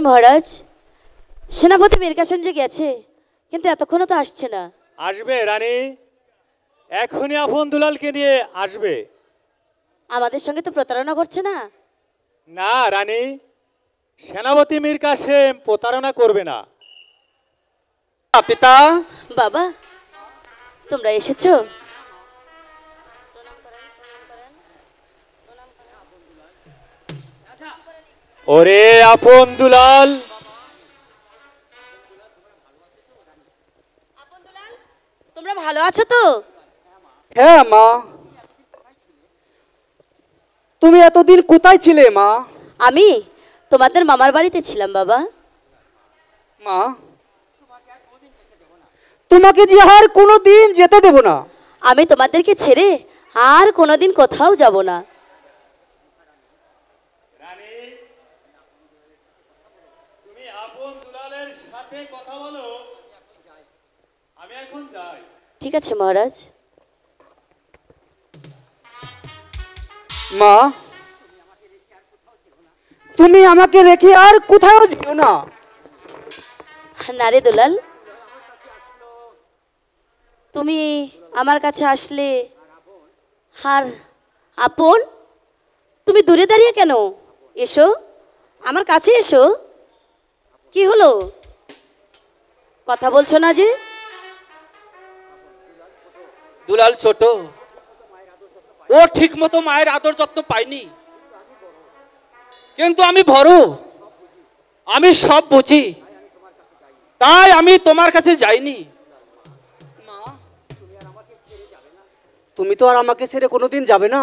মহারাজ, সেনাপতি মীর কাসেম যে গেছে, কিন্তু এতক্ষণও তো আসছে না। আসবে রানী, এখনই আপন দুলালকে নিয়ে আসবে। আমাদের সঙ্গে তো প্রতারণা করছে না? না রানী, সেনাপতি মীর কাসেম প্রতারণা করবে না। পিতা, বাবা, তোমরা এসেছো? ওরে আপন দুলাল, তোমরা ভালো আছো তো? হ্যাঁ মা। তুমি এতদিন কোথায় ছিলে মা? আমি তোমাদের মামার বাড়িতে ছিলাম বাবা। মা, তোমাকে যে আর কোনোদিন যেতে দেব না। আমি তোমাদেরকে ছেড়ে আর কোনোদিন কোথাও যাব না। রানী, তুমি আপন দুলালের সাথে কথা বলো, আমি এখন যাই। ঠিক আছে মহারাজ। মা, তুমি আমাকে রেখে আর কোথাও যেও না। না রে দুলাল, তুমি আমার কাছে আসলে আর আপন, তুমি দূরে দাঁড়িয়ে কেন? এসো, আমার কাছে এসো। কি হলো, কথা বলছো না যে? দুলাল ছোট, ও ঠিক মতো মায়ের আদর যত্ন পায়নি, কিন্তু আমি বড়, আমি সব বুঝি, তাই আমি তোমার কাছে যাইনি। তুমি তো আর আমাকে ছেড়ে কোনোদিন যাবে না।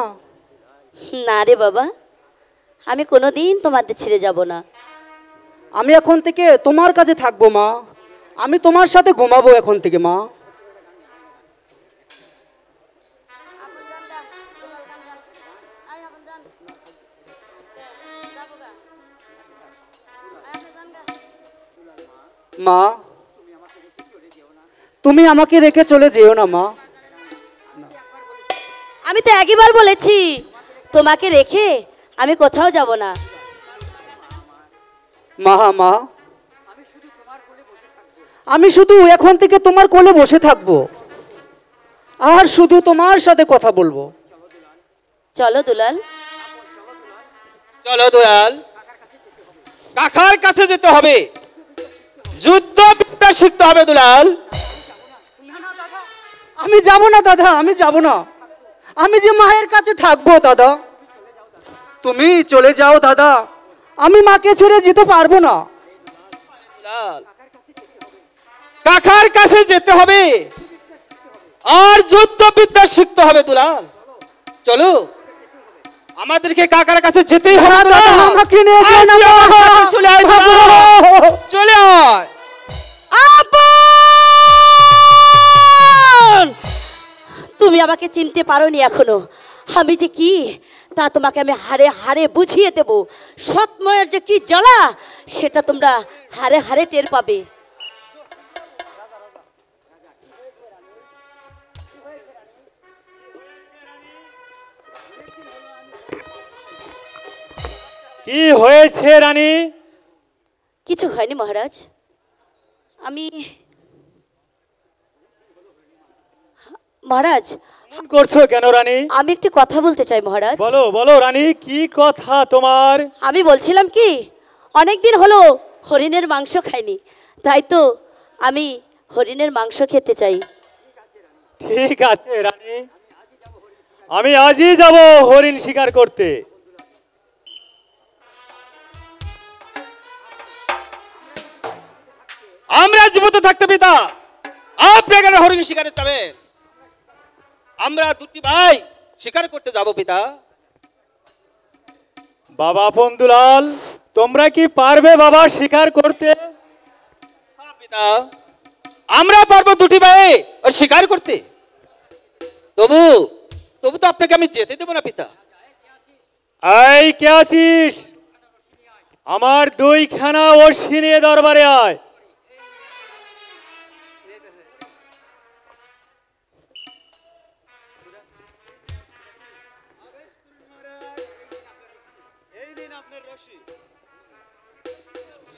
না রে বাবা, আমি কোনোদিন তোমাদের ছেড়ে যাব না। আমি এখন থেকে তোমার কাছে থাকবো মা। আমি তোমার সাথে ঘুমাবো এখন থেকে মা। মা, তুমি আমাকে রেখে চলে যেও না মা। আমি তো একবার বলেছি, তোমাকে রেখে আমি কোথাও যাব না। মা, মা, আমি শুধু এখন থেকে তোমার কোলে বসে থাকবো আর শুধু তোমার সাথে কথা বলবো। চলো দুলাল। চলো দুলাল, কাকার কাছে যেতে হবে, যুদ্ধ বিদ্যা শিখতে হবে দুলাল। আমি যাব না দাদা, আমি যাব না। আমি যে মায়ের কাছে থাকবো দাদা। তুমি চলে যাও দাদা, আমি মাকে ছেড়ে যেতে পারবো না। দুলাল, কাকার কাছে যেতে হবে আর যুদ্ধ বিদ্যা শিখতে হবে দুলাল। চলো, আমাদেরকে কাকার কাছে যেতেই হবে না দাদা, দুলাল। আমাকে নিয়ে আয় যেও না তুই আমার সাথে চলে আয় দুলাল, চলে আয়। আপন, তুমি আমাকে চিনতে পারোনি এখনো। আমি যে কি তা তোমাকে আমি হাড়ে হাড়ে বুঝিয়ে দেব। সৎময়ের যে কি জ্বালা, সেটা তোমরা হাড়ে হাড়ে টের পাবে। কি হয়েছে রানী? কিছু হয়নি মহারাজ। আমি মহারাজ, এমন করছো কেন রানী? আমি একটি কথা বলতে চাই মহারাজ। বলো বলো রানী, কি কথা তোমার? আমি বলছিলাম কি, অনেক দিন হলো হরিণের মাংস খাইনি, তাই তো আমি হরিণের মাংস খেতে চাই। ঠিক আছে রানী, আমি আজই যাব হরিণ শিকার করতে। আমরা জীবিত থাকতে পিতা আপনি কেন হরিণ শিকারে যাবেন? আমরা দুটি ভাই শিকার করতে যাব পিতা। বাবা আপন দুলাল, তোমরা কি পারবে বাবা শিকার করতে? হ্যাঁ পিতা, আমরা পারবো দুটি ভাই আর শিকার করতে। তবু তবু তো আপনাকে আমি যেতে দেবো না পিতা। এই কে আছিস? আমার দুইখানা অশ্বিনী নিয়ে দরবারে আয়।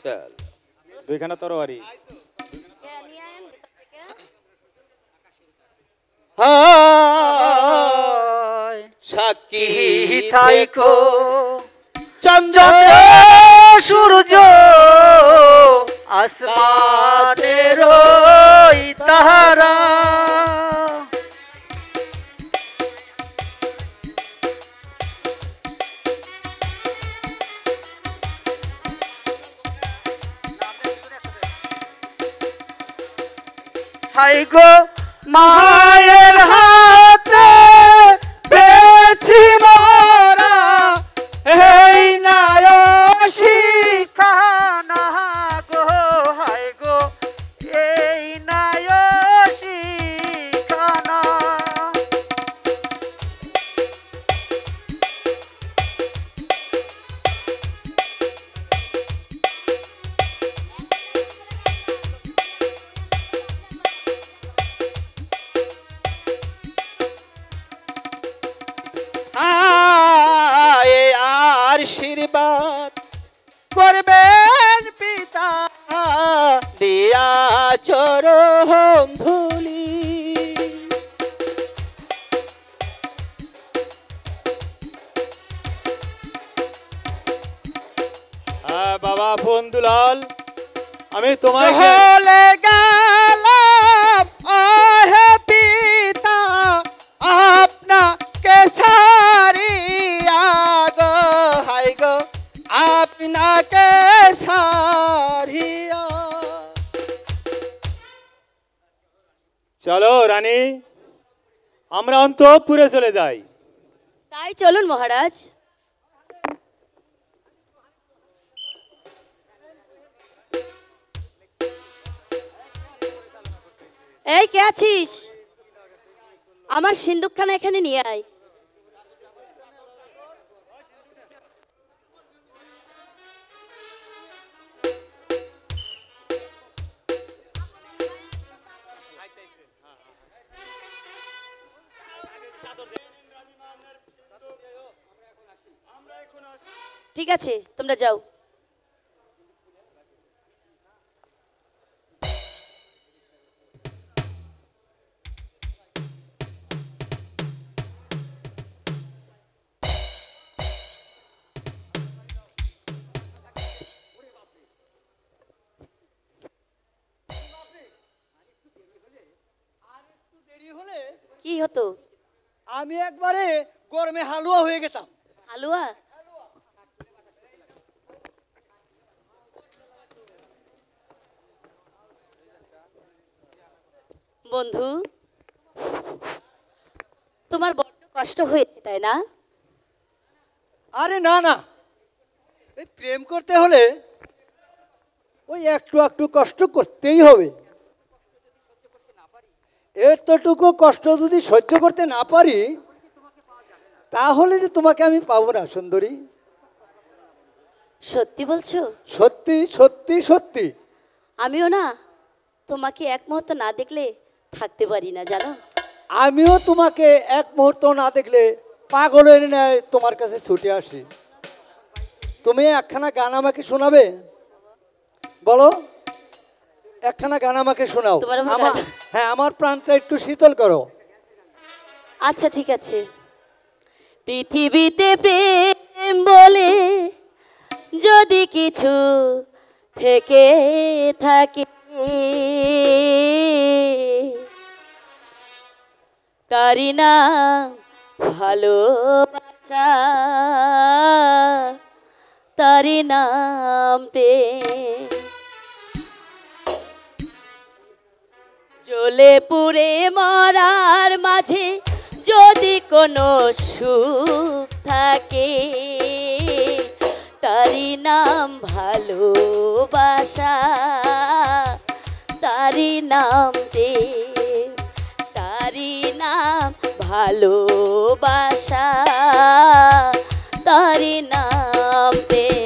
ইনশাআল্লাহ। দুইখানা তরবারি। হায় সাক্ষী থাইকো চন্দ্র সূর্য আসমানের ওই তারা হাই গো মায়ের হাতে বেশি মরা এই নায়সী কানা গো হাই গো এই নায়সি কানা আশীর্বাদ করবেন পিতা দিয়া চরণ ধুলি। হ্যাঁ বাবা ফন্দুলাল, আমি তোমাকে চলে গেলাম আহে পিতা আপনাকে সারিয়া গো হাই গো আপনাকে সারিয়া। চলো রানী, আমরা অন্তঃপুরে চলে যাই। তাই চলুন মহারাজ। এই কে আছিস? আমার সিন্দুকখানা এখানে নিয়ে আয়। ঠিক আছে, তোমরা যাও। কি হতো? আমি একবারে গরমে হালুয়া হয়ে গেতাম। হালুয়া? বন্ধু, তোমার বড্ড কষ্ট হয়েছে তাই না? আরে না না, এই প্রেম করতে হলে ওই একটু একটু কষ্ট করতেই হবে। এতটুকু কষ্ট যদি সহ্য করতে না পারি তাহলে যে তোমাকে আমি পাবো না সুন্দরী। সত্যি বলছো? সত্যি সত্যি সত্যি। আমিও না তোমাকে এক মুহূর্ত না দেখলে থাকতে পারি না, জানো? আমিও তোমাকে এক মুহূর্ত না দেখলে পাগলের ন্যায় তোমার কাছে ছুটে আসি। তুমি একখানা গান আমাকে শোনাবে? বলো, একখানা গান আমাকে শোনাও। তোমার আবার আমার গান? হ্যাঁ, আমার প্রাণটা একটু শীতল করো। আচ্ছা ঠিক আছে। পৃথিবীতে প্রেম বলে যদি কিছু থেকে থাকে, তারি নাম ভালোবাসা, তারি নাম প্রেম। জ্বলে পুড়ে মরার মাঝে যদি কোনো সুখ থাকে, তারি নাম ভালোবাসা, তারি নাম প্রেম, তারি নাম ভালোবাসা, তারি নাম প্রেম।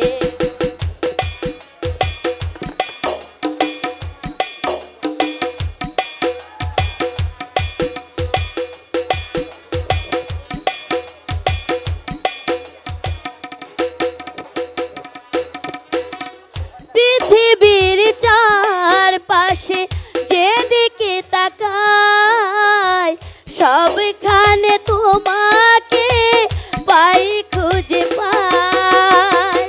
তাকাই সবখানে তোমাকে পাই খুঁজে পাই।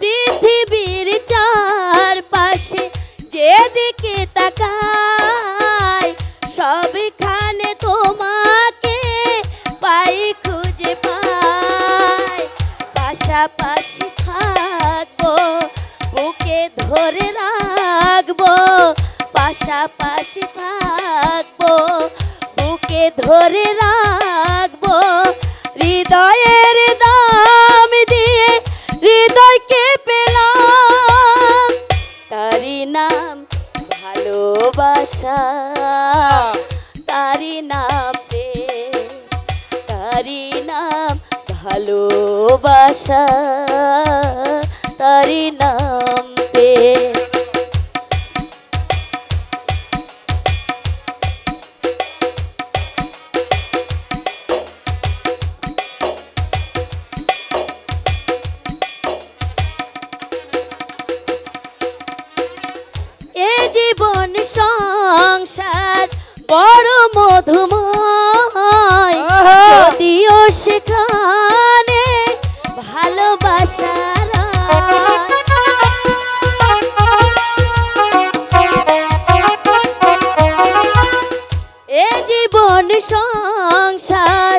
পৃথিবীর চারপাশে যেদিকে তাকাই সবখানে তোমাকে পাই খুঁজে পাই। পাশাপাশি থাকবো বুকে ধরে রাখবো, পাশাপাশি থাকবো বুকে ধরে রাখবো। হৃদয়ের দাম দিয়ে হৃদয়কে পেলাম, তারি নাম ভালোবাসা, তারি নাম প্রেম, তারি নাম ভালোবাসা, তারি নাম প্রেম। এ জীবন সংসার বড় মধুময়, যদিও সেখানে ভালোবাসা এ জীবন সংসার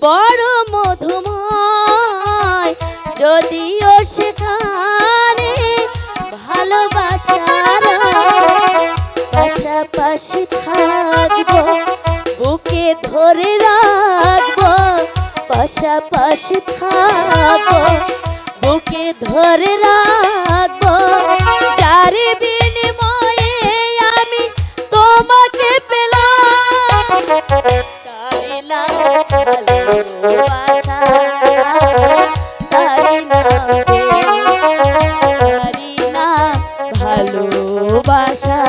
বড় মধুময়, যদিও সেখানে ভালোবাসা পাশাপাশি থাকবো বুকে ধরে রাখবো, পাশাপাশি থাকবো বুকে ধরে রাখবো। যার বিনিময়ে আমি তোমাকে পেলাম, তারি নাম ভালোবাসা, তারি নাম তারি নাম ভালোবাসা,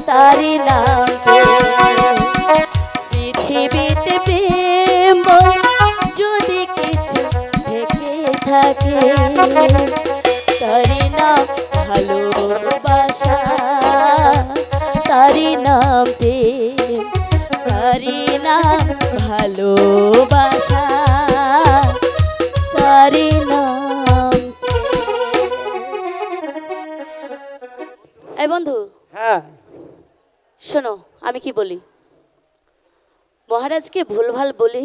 তারি নাম পৃথিবীতে প্রেম যদি কিছু থেকে থাকে, তারি নাম ভালোবাসা, তারি নাম প্রেম, তারি নাম ভালোবাসা, তারি নাম এই বন্ধু হ্যাঁ শোনো আমি কি বলি। মহারাজকে ভুলভাল বলে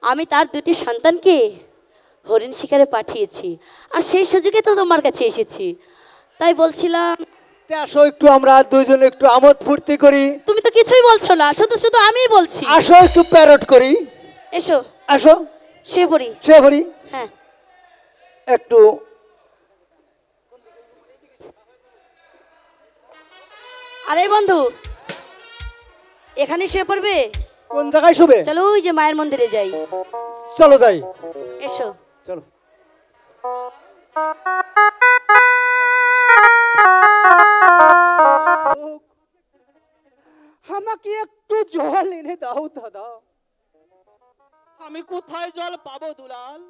আমি তার দুটি সন্তানকে হরিণ শিকারে পাঠিয়েছি, আর সেই সুযোগে তো তোমার কাছে এসেছি। তাই বলছিলাম তে আসো একটু আমরা দুইজনে একটু আমোদ ফুর্তি করি। তুমি তো কিছুই বলছো না, শুধু শুধু আমিই বলছি। আসো একটু প্যারট করি। এসো আসো শুয়ে পড়ি। শুয়ে পড়ি হ্যাঁ একটু। আরে বন্ধু এখানে শুয়ে পড়বে? কোন জায়গায় শুবে? চলো ওই যে মায়ের মন্দিরে যাই। চলো যাই। এসো। চলো। আমাকে একটু জল এনে দাও দাদা। আমি কোথায় জল পাবো দুলাল?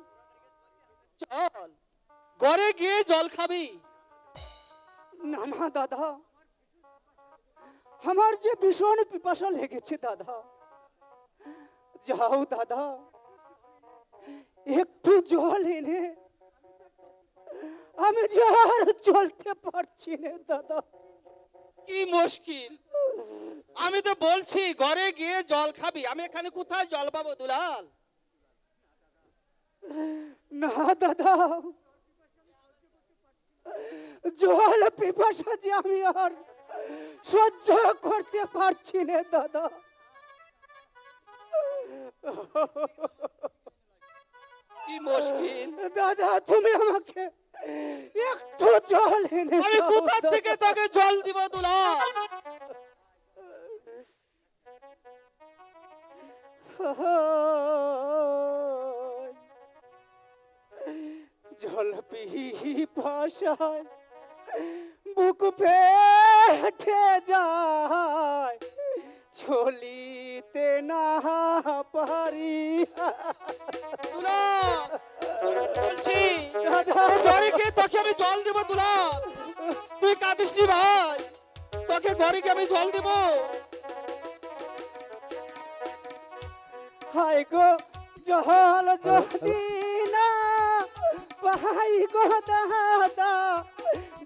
চল ঘরে গিয়ে জল খাবি। না না দাদা, আমার যে ভীষণ পিপাসা লেগেছে দাদা। যাও দাদা একটু জল এনে, আমি যে আর চলতে পারছি না দাদা। কি মুশকিল, আমি তো বলছি ঘরে গিয়ে জল খাবি, আমি এখানে কোথায় জল পাবো দুলাল? না দাদা, জল পিপাসা যে আমি আর সহ্য করতে পারছি না দাদা। কি মুশকিল দাদা তুমি আমাকে একটু জল এনে আমি দাও কোথা দাদা। থেকে তোকে জল দিব দুলাল? জল পিপাসায় বুক ফেটে যায়, চলিত যেতে না পারি। দুলাল বলছি দাদা ঘরে গিয়ে তোকে আমি জল দেবো দুলাল, তুই কাঁদিস নি ভাই, তোকে ঘরে গিয়ে আমি জল দেবো। হাই গো জল যদি না পাই গো দাদা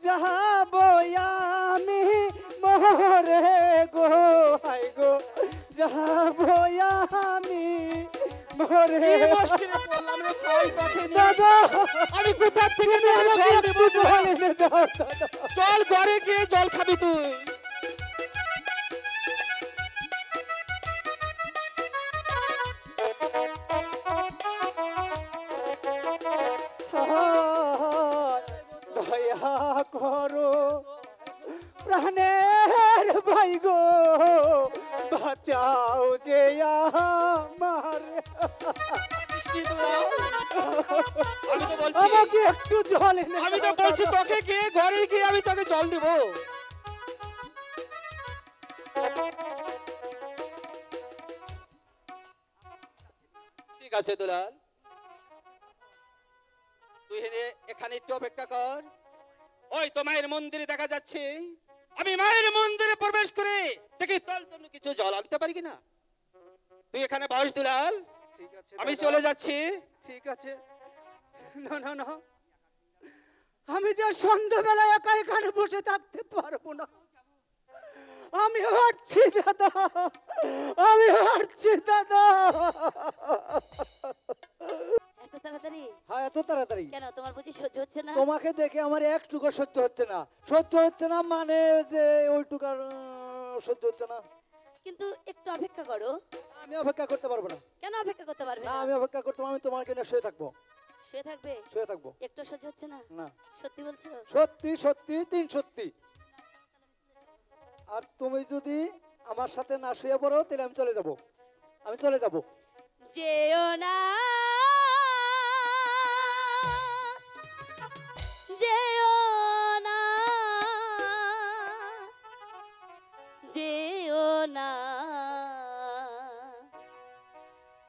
যাবো আমি মরে গো। হাই গো যাবো আমি মরে। কি মুশকিলে পড়লাম রে ভাই তোকে নিয়ে। দাদা আমি কোথা থেকে তোকে জল দেবো জল এনে দাও দাদা। চল ঘরে গিয়ে জল খাবি তুই। দয়া করো প্রাণের ভাই গো, বাঁচাও যে আমার। বৃষ্টি দুলাল, আমি তো বলছি আমাকে একটু জল এনে আমি তো দাও বলছি দাদা। তোকে গিয়ে ঘরে গিয়ে আমি তোকে জল দেবো। ঠিক আছে দুলাল, তুই এখানে একটু অপেক্ষা কর। ওই তো মায়ের মন্দিরে দেখা যাচ্ছে, আমি মায়ের মন্দিরে প্রবেশ করে দেখি তোর জন্য কিছু জল আনতে পারি কিনা। তুই এখানে বস দুলাল, ঠিক আছে আমি দাদা। চলে যাচ্ছি। ঠিক আছে। না না না, আমি যে সন্ধ্যাবেলা একা এখানে বসে থাকতে পারবো না। আমি হাঁটছি দাদা, আমি হাঁটছি দাদা। এত তাড়াতাড়ি হ্যাঁ এত তাড়াতাড়ি কেন? তোমার বুঝি সহ্য হচ্ছে না? তোমাকে দেখে আমার একটুকু সহ্য হচ্ছে না। সহ্য হচ্ছে না মানে যে ওইটুকার সহ্য হচ্ছে না। কিন্তু একটু অপেক্ষা করো। আমি অপেক্ষা করতে পারবো না। কেন অপেক্ষা করতে পারবে না না? আমি অপেক্ষা করতে পারবো, আমি তোমার কিনে শুয়ে থাকবো। শুয়ে থাকবে? শুয়ে থাকবো একটু সহ্য হচ্ছে না? না। সত্যি বলছো? সত্যি সত্যি তিন সত্যি। আর তুমি যদি আমার সাথে না শুয়ে পড়ো তাহলে আমি চলে যাব, আমি চলে যাব। যেও না, যেও না, যেও না,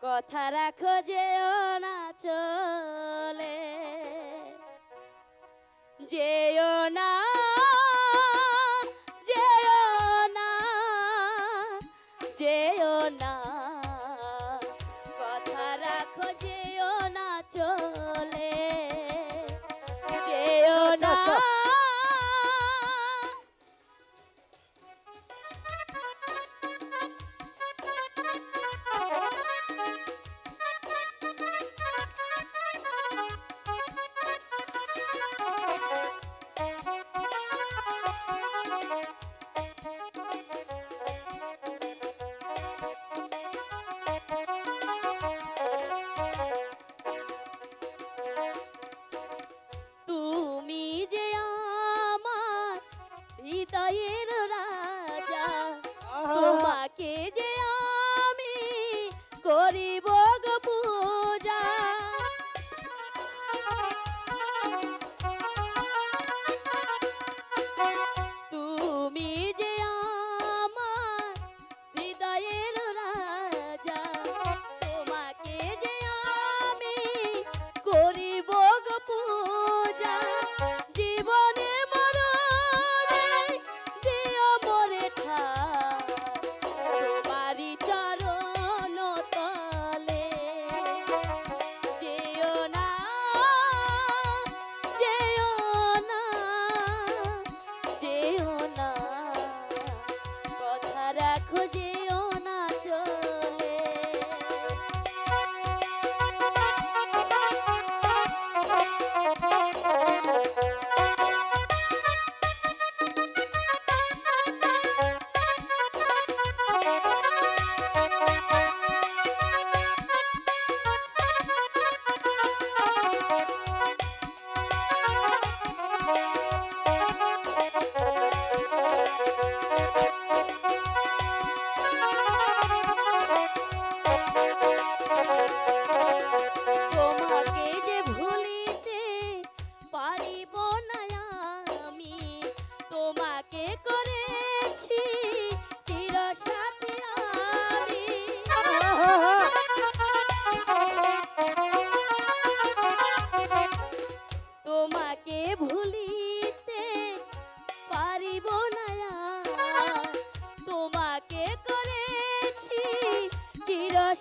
কথা রাখো, যেও না চলে, যেও না, যেও না, যেও না, কথা রাখো, যেও না চলে, যেও আচ্ছা, না। আচ্ছা।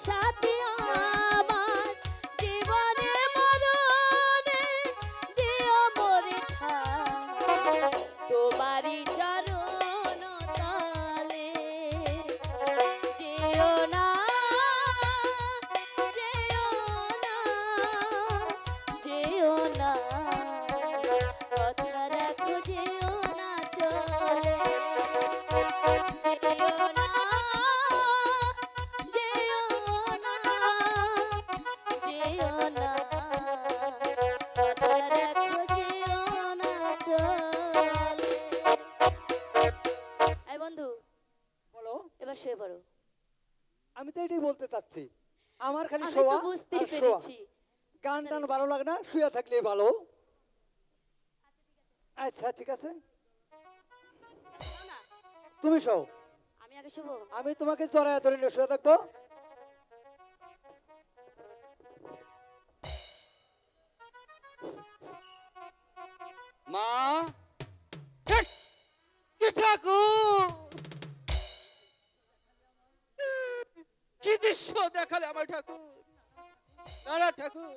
সাথী আমার জীবনে মরণে দিও মোরে ঠাঁই তোমারই চরণ তলে যেও না যেও না যেও না কথা রাখো যেও না চলে যেও না যেও না যেও না কথা রাখো যেও না চলে এই বন্ধু বলো, এবার শুয়ে পড়ো আমি তো এটাই বলতে চাচ্ছি, আমার খালি আমি শোয়া তো বুঝতে আর শোয়া। পেরেছি গান টান ভালো লাগে না, শুয়ে থাকলেই ভালো। আচ্ছা ঠিক আছে, শোনো না, তুমি শোও, আমি আগে শুবো আমি তোমাকে চড়াইয়া ধরে নিয়ে শুয়ে থাকবো। মা, হেট! কি ঠাকুর, কি দৃশ্য দেখালে আমার ঠাকুর, নানা ঠাকুর,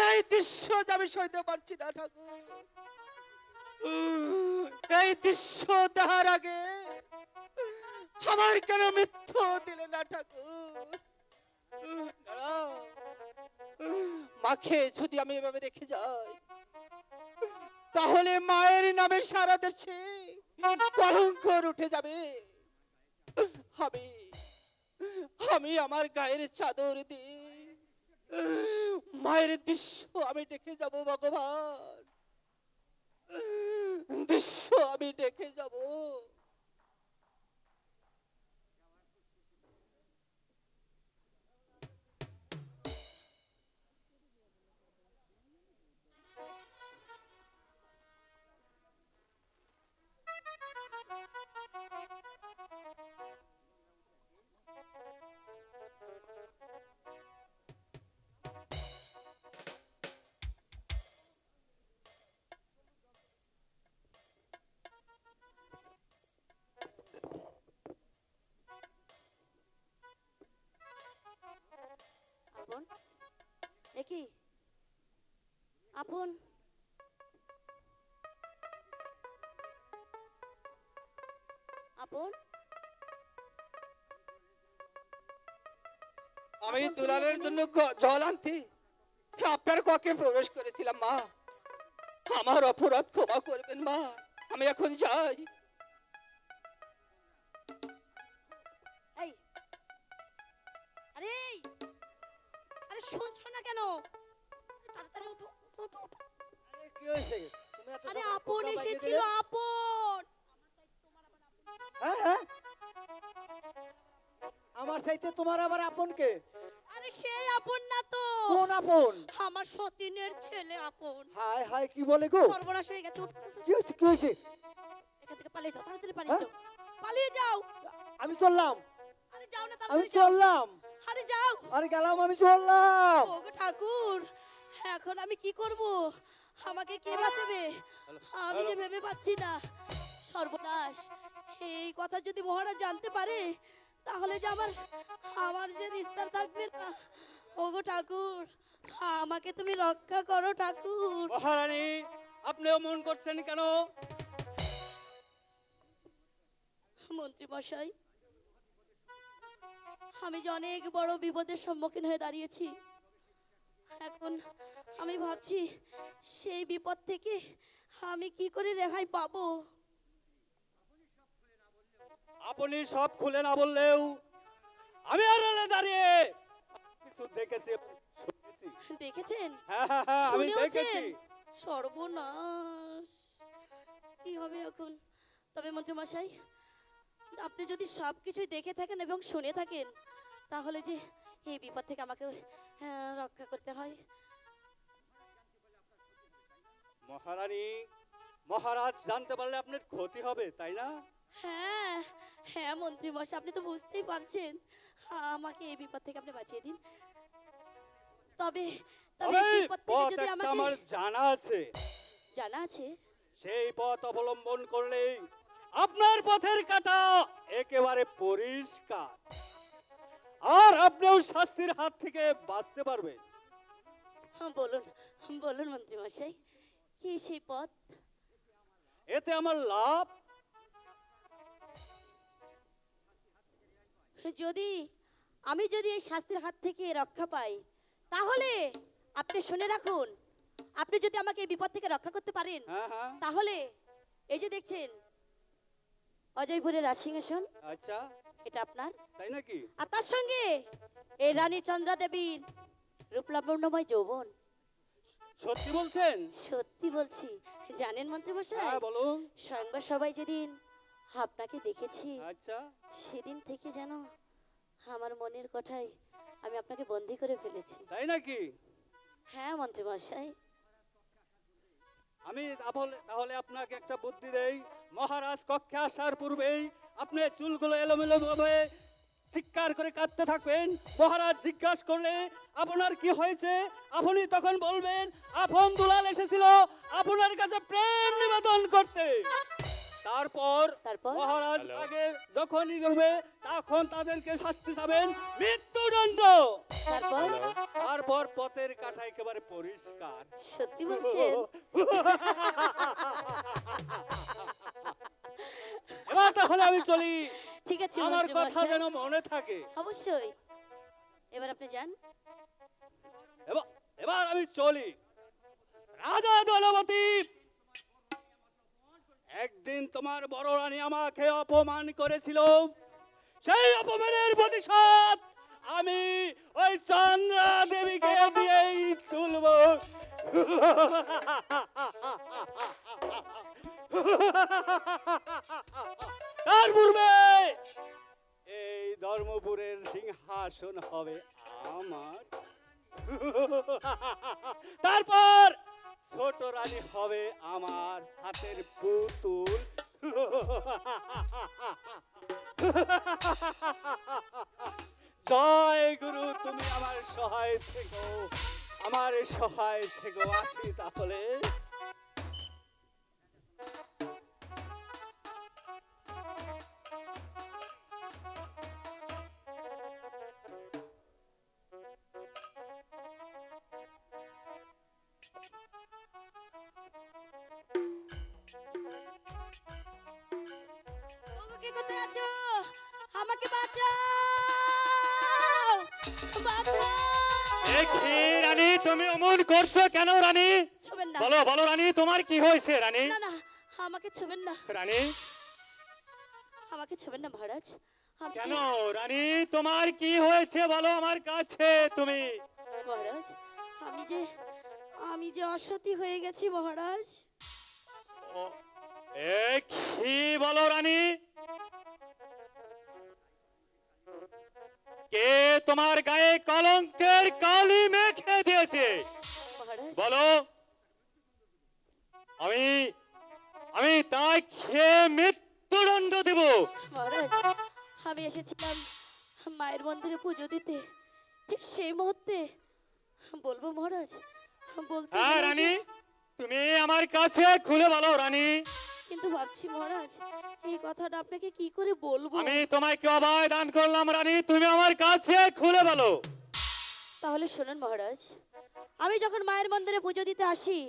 এই দৃশ্য যে আমি সইতে পারছি না ঠাকুর। এই দৃশ্য দেখার আগে আমার কেন মৃত্যু দিলে না ঠাকুর? দাঁড়াও, মাকে যদি আমি এভাবে রেখে যাই তাহলে মায়ের নামে সারা দেশে কলঙ্ক উঠে যাবে। আমি আমি আমার গায়ের চাদর দিয়ে মায়ের দৃশ্য আমি ডেকে যাব ভগবান, দৃশ্য আমি ডেকে যাব। আপন দেখি আপন আপন আমি দুলালের জন্য জল আনতে আপনার কক্ষে প্রবেশ করেছিলাম মা, আমার অপরাধ ক্ষমা করবেন মা, আমি এখন যাই। এই আরে আরে শুনছো না কেন? তাড়াতাড়ি উঠো উঠো উঠো উঠো। আরে, কি হয়েছে? তুমি এত আরে সকাল আপন কোথাও লাগিয়ে এসেছিল, দিলে? আপন হ্যাঁ হ্যাঁ, আমার চাইতে তোমার আবার আপন কে? আরে সেই আপন না তো, কোন আপন? আমার সতীনের ছেলে আপন। হায় হায়, কি বলে গো? সর্বনাশ হয়ে গেছে, উঠো, উঠো, উঠো। কি হয়েছে কি হয়েছে? এখান থেকে পালিয়ে যাও, তাড়াতাড়ি পালিয়ে হ্যাঁ? যাও, পালিয়ে যাও। আমি চললাম, আরে যাও না, আমি তাড়াতাড়ি যাও। চললাম, আরে যাও। আরে গেলাম, আমি চললাম। ওগো ঠাকুর, এখন আমি কি করব? আমাকে কে বাঁচাবে? আমি যে ভেবে পাচ্ছি না। সর্বনাশ, এই কথা যদি মহারাজ জানতে পারে তাহলে যে আমার আমার যে নিস্তার থাকবে না। ওগো ঠাকুর, আমাকে তুমি রক্ষা করো ঠাকুর। মহারানী, আপনিও মন করছেন কেন? মন্ত্রী মশাই, আমি যে অনেক বড় বিপদের সম্মুখীন হয়ে দাঁড়িয়েছি। এখন আমি ভাবছি সেই বিপদ থেকে আমি কি করে রেহাই পাবো। আপনি সব খুলে না বললেও আমি আড়ালে দাঁড়িয়ে কিছু দেখেছি, শুনেছি। দেখেছেন? হ্যাঁ হ্যাঁ হ্যাঁ, আমি শুনেওছেন? দেখেছি। সর্বনাশ, কি হবে এখন? তবে মন্ত্রী মশাই, আপনি যদি সব কিছুই দেখে থাকেন এবং শুনে থাকেন তাহলে যে এই বিপদ থেকে আমাকে রক্ষা করতে হয়। মহারানী, মহারাজ জানতে পারলে আপনার ক্ষতি হবে, তাই না? হ্যাঁ হ্যাঁ মন্ত্রী মশাই, আপনি তো বুঝতেই পারছেন। আমাকে এই বিপদ থেকে আপনি বাঁচিয়ে দিন। তবে তবে তবে এই বিপদ থেকে পথ যদি একটা আমার আমাকে জানা আছে, জানা আছে। সেই পথ অবলম্বন করলেই আপনার পথের কাঁটা একেবারে পরিষ্কার। আর আপনিও শাস্তির হাত থেকে বাঁচতে পারবেন। বলুন, বলুন মন্ত্রী মশাই, কি সেই পথ? এতে আমার লাভ। যদি এই শাস্তির হাত থেকে রক্ষা পাই, তাহলে আপনি শুনে রাখুন, আপনি যদি আমাকে এই বিপদ থেকে রক্ষা করতে পারেন, হ্যাঁ হ্যাঁ, তাহলে এই যে দেখছেন অজয়পুরের রাজসিংহাসন, আচ্ছা এটা আপনার। তাই নাকি? আর তার সঙ্গে এই রানী চন্দ্রা দেবীর রূপলাবণ্যময় যৌবন। সত্যি বলছেন? সত্যি বলছি। জানেন মন্ত্রী মশাই, হ্যাঁ বলুন। স্বয়ংবর সবাই যেদিন আপনাকে দেখেছি, আচ্ছা, সেদিন থেকে যেন আমার মনের কথায় আমি আপনাকে বন্দি করে ফেলেছি। তাই নাকি? হ্যাঁ মন্ত্রী মশাই। আমি তাহলে আপনাকে একটা বুদ্ধি দেই। মহারাজ কক্ষে আসার পূর্বেই আপনি চুলগুলো এলোমেলো ভাবে চিৎকার করে কাঁদতে থাকবেন। মহারাজ জিজ্ঞাসা করলে আপনার কি হয়েছে, আপনি তখন বলবেন আপন দুলাল এসেছিল আপনার কাছে প্রেম নিবেদন করতে। তারপর তারপর? মহারাজ আগে যখনই করবে তখন তাদেরকে শাস্তি পাবেন মৃত্যুদণ্ড। তারপর? তারপর পথের কাটা একেবারে পরিষ্কার। সত্যি বলছেন? এবার তাহলে আমি চলি, ঠিক আছে আমার মন্ত্রী কথা মশাই। যেন মনে থাকে। অবশ্যই। এবার আপনি যান। এবার আমি চলি। রাজা দলবতী, একদিন তোমার বড় রানী আমাকে অপমান করেছিল, সেই অপমানের প্রতিশোধ আমি ওই চন্দ্রা দেবীকে দিয়েই তুলব। তার পূর্বে এই ধর্মপুরের সিংহাসন হবে আমার। তারপর ছোট রানী হবে আমার হাতের পুতুল। জয় গুরু, তুমি আমার সহায় থেকো, আমার সহায় থেকো। আসি তাহলে। কে কোথায় আছো? আমাকে বাঁচাও! বাঁচাও! কি রানী, তুমি অমন করছো কেন রানী? ছুবেন না। বলো বলো রানী, তোমার কি হয়েছে রানী? না না, আমাকে ছুবেন না। রানী আমাকে ছুবেন না মহারাজ। আমি কেন যে- রানী, তোমার কি হয়েছে বলো আমার কাছে তুমি। মহারাজ, আমি যে অসতী হয়ে গেছি মহারাজ। কি বলো রানী? কে তোমার গায়ে কলঙ্কের কালি মেখে দিয়েছে মহারাজ, বলো। আমি তাই খেয়ে মৃত্যুদণ্ড দেব। মহারাজ, আমি এসেছিলাম মায়ের মন্দিরে পুজো দিতে, ঠিক সেই মুহূর্তে বলবো মহারাজ, বলতে হ্যাঁ গেলেও রানী, যে- তুমি আমার কাছে খুলে বলো রানী। কিন্তু ভাবছি মহারাজ, এই কথাটা আপনাকে কি করে বলবো। আমি তোমাকে অভয় দান করলাম রানী, তুমি আমার কাছে খুলে বলো। তাহলে শুনুন মহারাজ, আমি যখন মায়ের মন্দিরে পুজো দিতে আসি,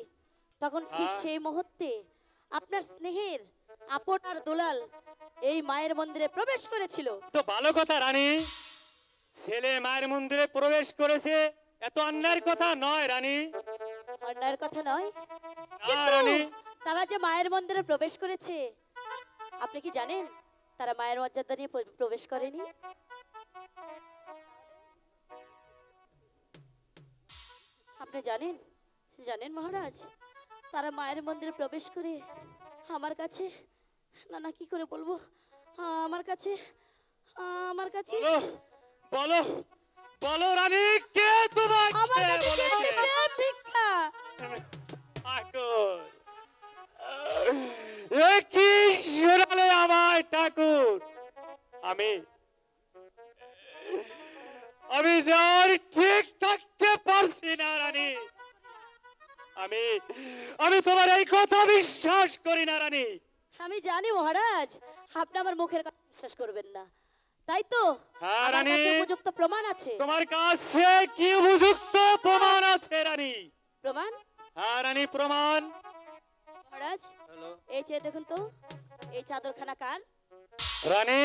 তখন ঠিক হ্যাঁ। সেই মুহূর্তে আপনার স্নেহের আপন আর দুলাল এই মায়ের মন্দিরে প্রবেশ করেছিল। তো ভালো কথা রানী, ছেলে মায়ের মন্দিরে প্রবেশ করেছে, এত অন্যায়ের কথা নয় রানী। অন্যায়ের কথা নয়, না কিন্তু রানী, তারা যে মায়ের মন্দিরে প্রবেশ করেছে, আপনি কি জানেন তারা মায়ের মর্যাদা নিয়ে প্রবেশ করেনি? আপনি জানেন জানেন মহারাজ, তারা মায়ের মন্দিরে প্রবেশ করে আমার কাছে, না না কি করে বলবো, আমার কাছে বলো বলো বলো রানী, কে তোমাকে আমার কাছে বলেছে? প্রেম ভিক্ষা। ঠাকুর, এ কি শোনালে আমায় ঠাকুর? আমি যে আর ঠিক থাকতে পারছি না রানী। আমি তোমার এই কথা বিশ্বাস করি না রানী। আমি জানি মহারাজ, আপনি আমার মুখের কথা বিশ্বাস করবেন না, তাই তো হ্যাঁ, আমার রানী। কাছে উপযুক্ত প্রমাণ আছে। তোমার কাছে কি উপযুক্ত প্রমাণ আছে রানী? প্রমাণ? হ্যাঁ রানী, প্রমাণ। মহারাজ হ্যালো এই চেয়ে দেখুন তো, এই চাদরখানা কার? রানী,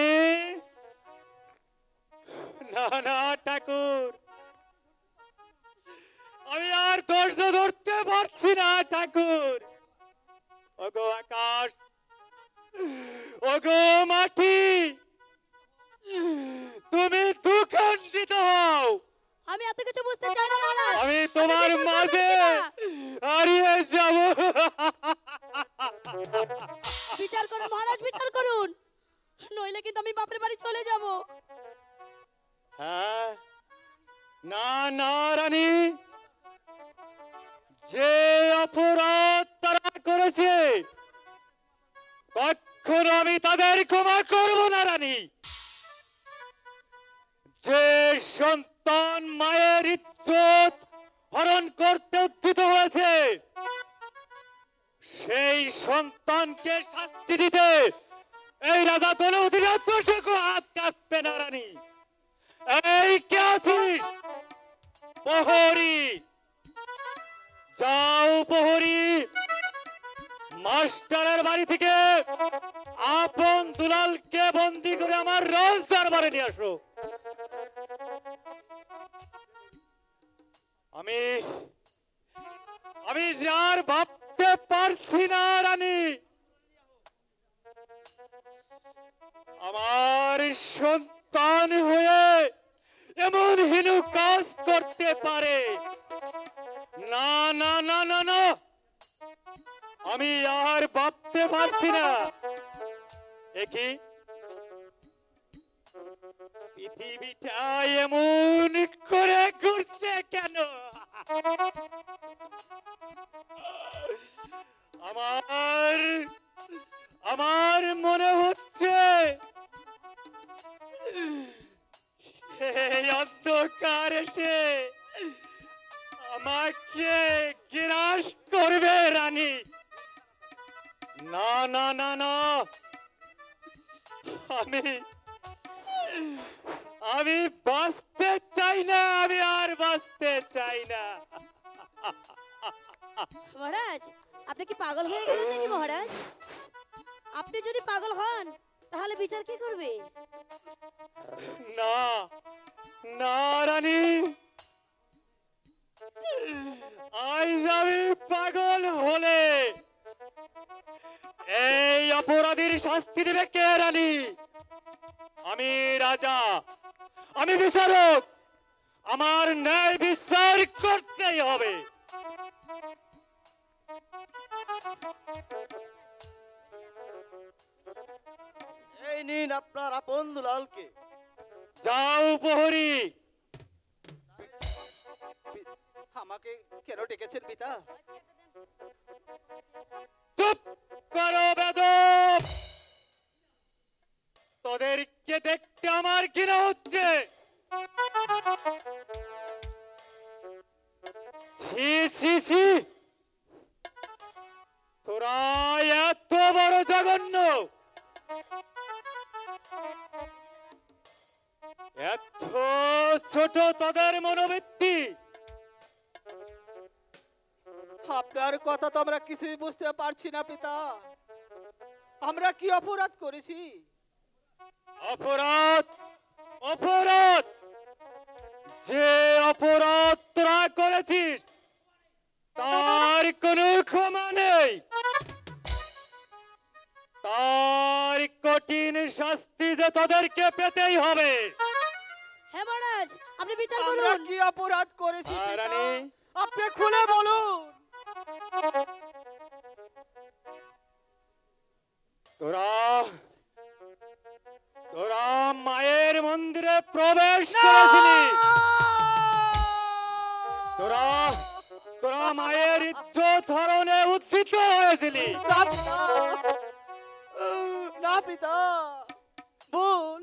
না না ঠাকুর, আমি আর ধৈর্য ধরতে পারছি না ঠাকুর। ওগো আকাশ, ওগো মাটি, তুমি দুঃখিত হও। আমি এত কিছু বুঝতে চাই না মহারাজ। আমি তোমার বিচার করবেন মাঝে কিনা? হারিয়ে যাব। বিচার করুন মহারাজ, বিচার করুন, নইলে কিন্তু আমি বাপের বাড়ি চলে যাব। হ্যাঁ, না না রানী, যে অপরাধ তারা করেছে কখনো আমি তাদের ক্ষমা করব না রানী। যে সন্তান মায়ের ইজ্জত হরণ করতে উদ্যত হয়েছে, সেই সন্তানকে শাস্তি দিতে এই রাজা দলে অধিরাজ্যটুকু হাত কাঁপবে না রানী। এই কে আছিস? প্রহরী, যাও প্রহরী, মাস্টারের বাড়ি থেকে আপন দুলালকে বন্দি করে আমার রাজ দরবারে নিয়ে আসো। আমি আমি যার ভাবতে পারছি না রানী, আমার সন্তান হয়ে এমন হীন কাজ করতে পারে। না না না না না, আমি আর ভাবতে পারছি না। দেখি পৃথিবীটা এমন করে ঘুরছে কেন? আমার আমার মনে হচ্ছে এই অন্ধকার এসে আমাকে গ্রাস করবে রানী। না না না না, আমি আমি বাঁচতে চাই না, আমি আর বাঁচতে চাই না। মহারাজ আপনি কি পাগল হয়ে গেলেন নাকি মহারাজ? আপনি যদি পাগল হন তাহলে বিচার কি করবে? না না রানী, আজ আমি পাগল হলে এই অপরাধীর শাস্তি দেবে কে রানী? আমি রাজা, আমি বিচারক, আমার ন্যায় বিচার করতেই হবে। এই নিন আপনার আপন দুলালকে। যাও প্রহরী, আমাকে কেন ডেকেছেন পিতা? চুপ করো বেদব, তোদেরকে দেখতে আমার ঘৃণা হচ্ছে। ছি ছি ছি, তোরা এত বড় জঘন্য, এত ছোট তোদের মনোবৃত্তি। আপনার কথা তো আমরা কিছুই বুঝতে পারছি না পিতা। আমরা কি অপরাধ করেছি? অপরাধ, অপরাধ, যে অপরাধ তোরা করেছিস তার কোনো ক্ষমা নেই। তার কঠিন শাস্তি যে তোদেরকে পেতেই হবে। হ্যাঁ মহারাজ আপনি বিচার আমরা করুন। কি অপরাধ করেছি হ্যাঁ, পিতা? রানী। আপনি খুলে বলুন। তোরা তোরা মায়ের মন্দিরে প্রবেশ করেছিলি। তোরা তোরা মায়ের ইজ্জত হরণে উদ্ধৃত হয়েছিলি। না পিতা, না পিতা, ভুল।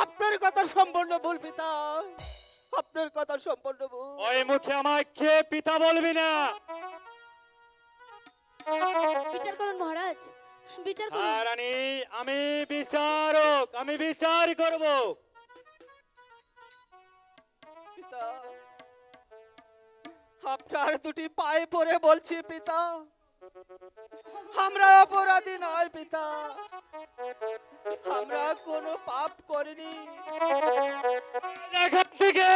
আপনার কথা সম্পূর্ণ ভুল পিতা, আপনার কথা সম্পূর্ণ ভুল। ওই মুখে আমাকে পিতা বলবি না। বিচার করুন মহারাজ, বিচার করুন। হ্যাঁ রানী, আমি বিচারক, আমি বিচার করব। পিতা, আপনার দুটি পায়ে পড়ে বলছি পিতা, আমরা অপরাধী নয় পিতা, আমরা কোনো পাপ করিনি। এখান থেকে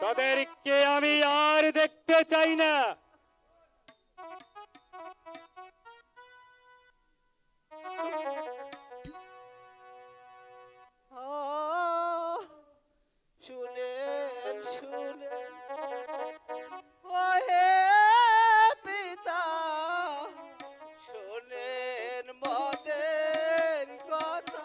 তাদেরকে আমি আর দেখতে চাই না। শুনেন শুনেন ওহে পিতা, শোনেন মদের কথা।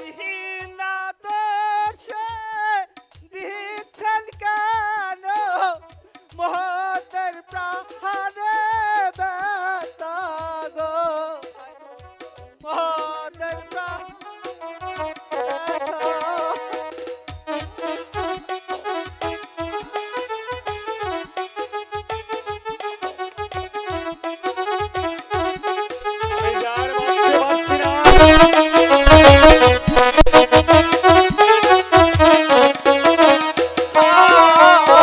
বিনা দোষে দিচ্ছেন কেন মহতের প্রাণে ব্যথা গো, মহতের প্রাণে ব্যথা। আমি আর বলতে পারছি না।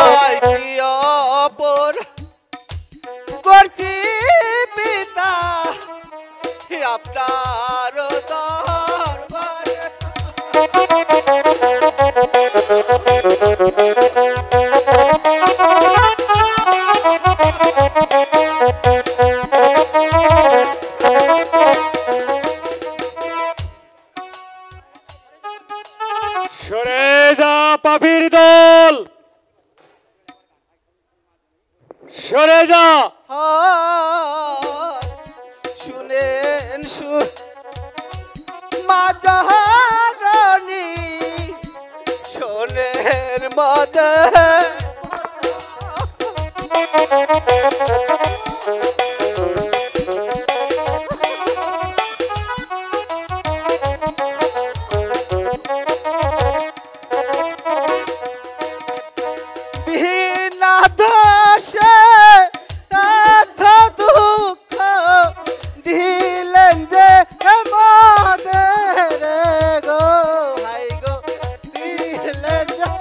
আয় কি অপরাধ করছি পিতা আপনার দরবারে। সরে যা পাপীর দল, সরে যা। শুনেন মাদারণী, শোনেন মদে বিনা দোষে এত দুঃখ দিলেন যে মদের গো, ভাই গো দিলেন যে।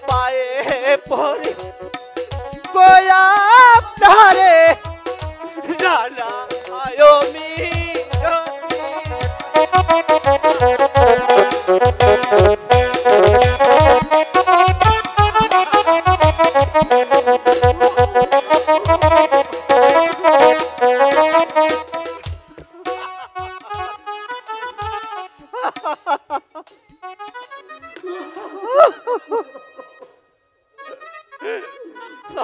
পায়ে পড়ে গোয়া আপনারে জানা আয়মি।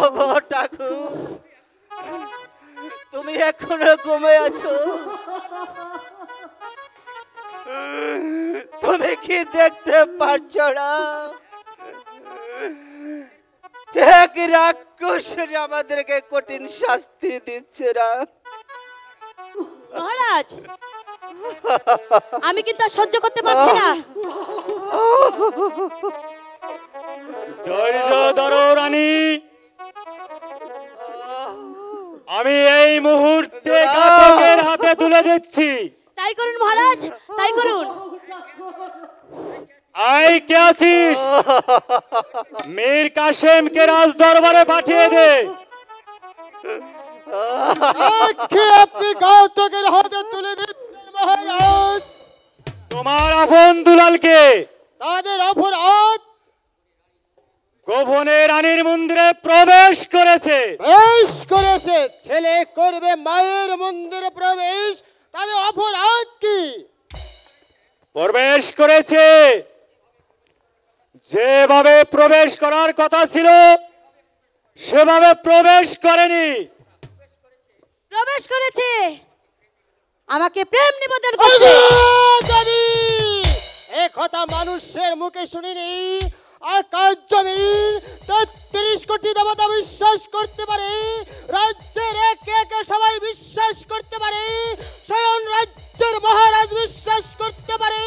ওগো ঠাকুর, তুমি এখনো ঘুমে আছো? তুমি কি দেখতে পাচ্ছ না এক রাক্ষসী আমাদেরকে কঠিন শাস্তি দিচ্ছে না? মহারাজ, আমি কিন্তু আর সহ্য করতে পারছি না। ধৈর্য ধরো রানী, আমি এই মুহূর্তে ঘাতকের হাতে তুলে দিচ্ছি। তাই করুন মহারাজ, তাই করুন। আই কে আছিস? মীর কাসেমকে রাজ দরবারে পাঠিয়ে দে। আপনি ঘাতকের হাতে তুলে দিচ্ছেন মহারাজ। তোমার আপন দুলালকে তাদের অপরাধ গোপনে রানীর মন্দিরে প্রবেশ করেছে। বেশ করেছে, ছেলে করবে মায়ের মন্দিরে প্রবেশ, তাদের অপরাধ কি? প্রবেশ করেছে, যেভাবে প্রবেশ করার কথা ছিল সেভাবে প্রবেশ করেনি। প্রবেশ করেছে আমাকে প্রেম নিবেদন করতে। দেবী এ কথা মানুষের মুখে শুনিনি। আকাশ জমিন ৩৩ কোটি দেবতা বিশ্বাস করতে পারে, রাজ্যের একে একে সবাই বিশ্বাস করতে পারে, স্বয়ং রাজ্যের মহারাজ বিশ্বাস করতে পারে।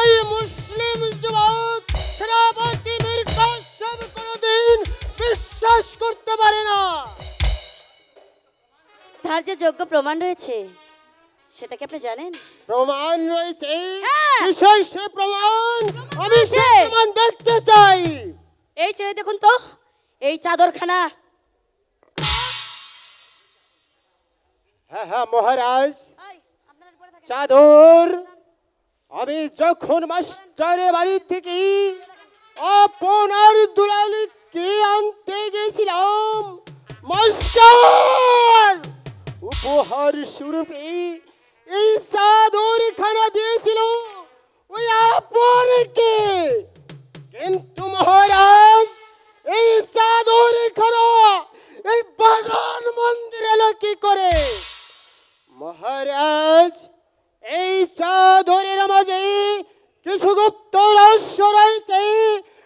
এই মুসলিম যুবক সেনাপতি মীর কাসেম কোনোদিন বিশ্বাস করতে পারে না। তার যে যোগ্য প্রমাণ রয়েছে সেটা কি আপনি জানেন? প্রমাণ রয়েছে? হ্যাঁ। কিসের সে প্রমাণ? আমি সে রয়েছে। প্রমাণ দেখতে চাই। এই চেয়ে দেখুন তো, এই চাদরখানা। হ্যাঁ হ্যাঁ মহারাজ, এই, আপনারা উপরে থাকেন। চাদর আমি যখন মাস্টারের বাড়ি থেকে আপনার দুলালিকে আনতে গেছিলাম, মাস্টার উপহার স্বরূপে এই চাদর খানা দিয়েছিল ওই আপনাকে। কিন্তু মহারাজ এই চাদর খানা এই বাগান মন্দিরে এলো কি করে? মহারাজ এই চাদরের মাঝে কিছু গুপ্ত রহস্য রয়েছে।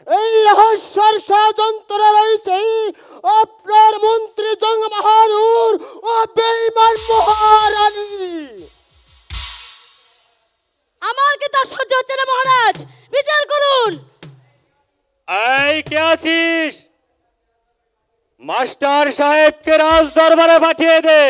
এই রহস্যের ষড়যন্ত্র রয়েছে আপনার মন্ত্রী জং বাহাদুর ও বেঈমান মহারানী। আমার কি তা সহ্য হচ্ছে না মহারাজ, বিচার করুন। এই কে আছিস? মাস্টার সাহেবকে রাজ দরবারে পাঠিয়ে দে।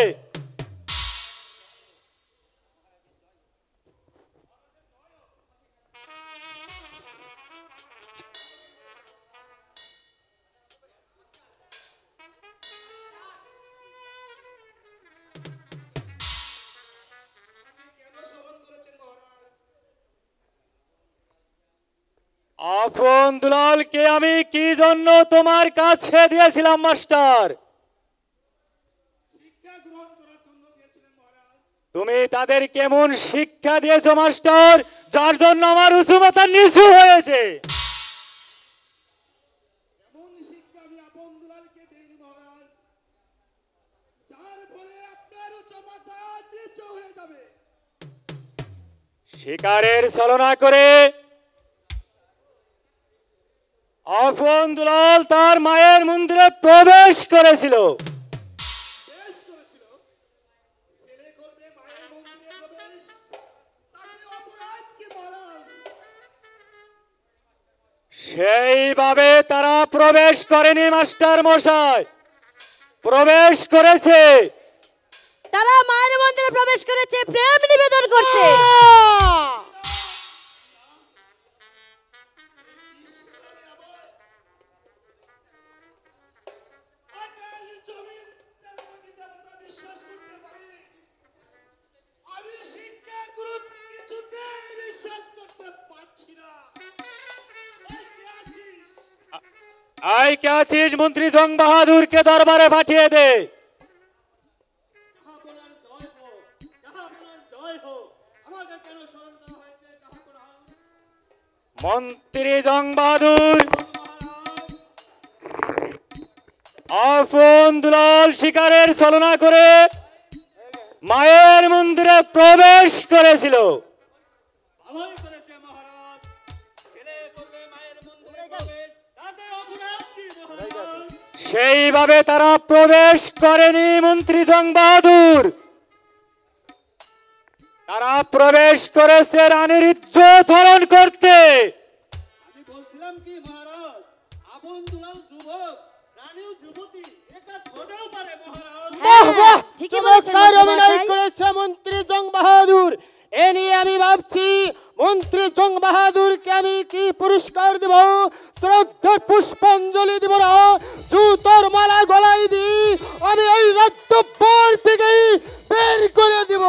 আপন দুলালকে আমি কি জন্য তোমার কাছে দিয়েছিলাম মাস্টার? তুমি তাদের কেমন শিক্ষা দিয়েছো মাস্টার, যার জন্য আমার উঁচুমাথা নিচু হয়েছে? শিকারের ছলনা করে আপন দুলাল তার মায়ের মন্দিরে প্রবেশ করেছিল। সেইভাবে তারা প্রবেশ করেনি মাস্টার মশাই, প্রবেশ করেছে। তারা মায়ের মন্দিরে প্রবেশ করেছে প্রেম নিবেদন করতে। আই কে আছিস? মন্ত্রী জং বাহাদুরকে দরবারে পাঠিয়ে দে। মন্ত্রী জং বাহাদুর আপন দুলাল শিকারের ছলনা করে মায়ের মন্দিরে প্রবেশ করেছিল। ভালোই করেছে মহারাজ। ছেলে করবে মায়ের মন্দিরে প্রবেশ, তাতে অপরাধ কি মহারাজ? সেইভাবে তারা প্রবেশ করেনি মন্ত্রী জং বাহাদুর, তারা প্রবেশ করেছে রানীর ইজ্জত হরণ করতে। আমি বলছিলাম কি মহারাজ, আপন দুলাল যুবক, রানীও যুবতী, এটা হতেও পারে মহারাজ। বাহ বাহ, ঠিকই বলেছেন চমৎকার মন্ত্রী অভিনয় মশাই। করেছে মন্ত্রী জং বাহাদুর। এ নিয়ে আমি ভাবছি মন্ত্রী জং বাহাদুরকে আমি কি পুরস্কার দেব? শ্রদ্ধার পুষ্পাঞ্জলি দেব না, জুতোর মালা গলায় দি আমি এই রাজ্য পর থেকে বের করে দেব।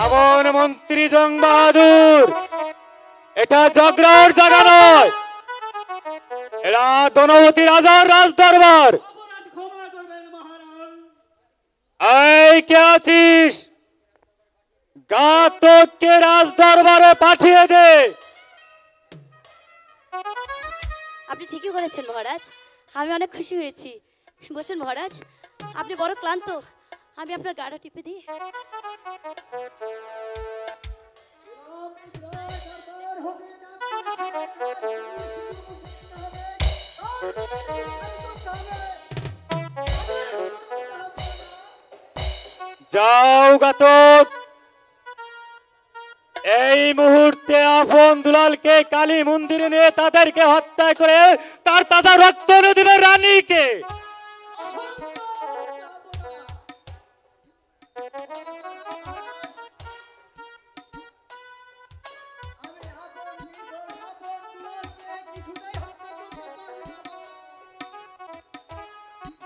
এমন মন্ত্রী জং বাহাদুর, এটা ঝগড়ার জায়গা নয়, এরা ধনবতী রাজার রাজ দরবার। অপরাধ ক্ষমা করবেন মহারাজ। এই কে আছিস? গা ঘাতককে রাজ দরবারে পাঠিয়ে দে। আপনি ঠিকই বলেছেন মহারাজ, আমি অনেক খুশি হয়েছি। বসুন মহারাজ, আপনি বড় ক্লান্ত, আমি আপনার গাটা টিপে দিই। যাও ঘাতক, এই মুহূর্তে আপন দুলালকে কালী মন্দিরে নিয়ে তাদেরকে হত্যা করে তার তাজা রক্ত এনে দিবে রানীকে।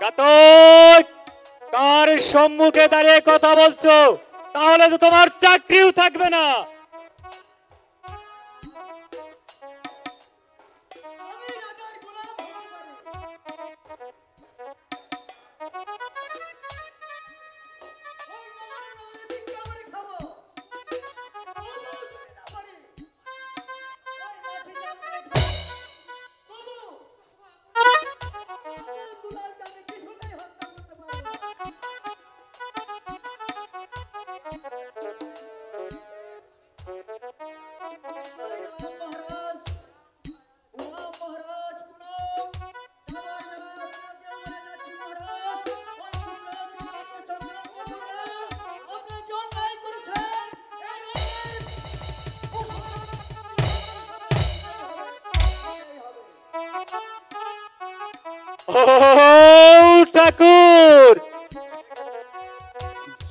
ঘাতক, তার সম্মুখে দাঁড়িয়ে কথা বলছো, তাহলে যে তোমার চাকরিও থাকবে না। ও ঠাকুর,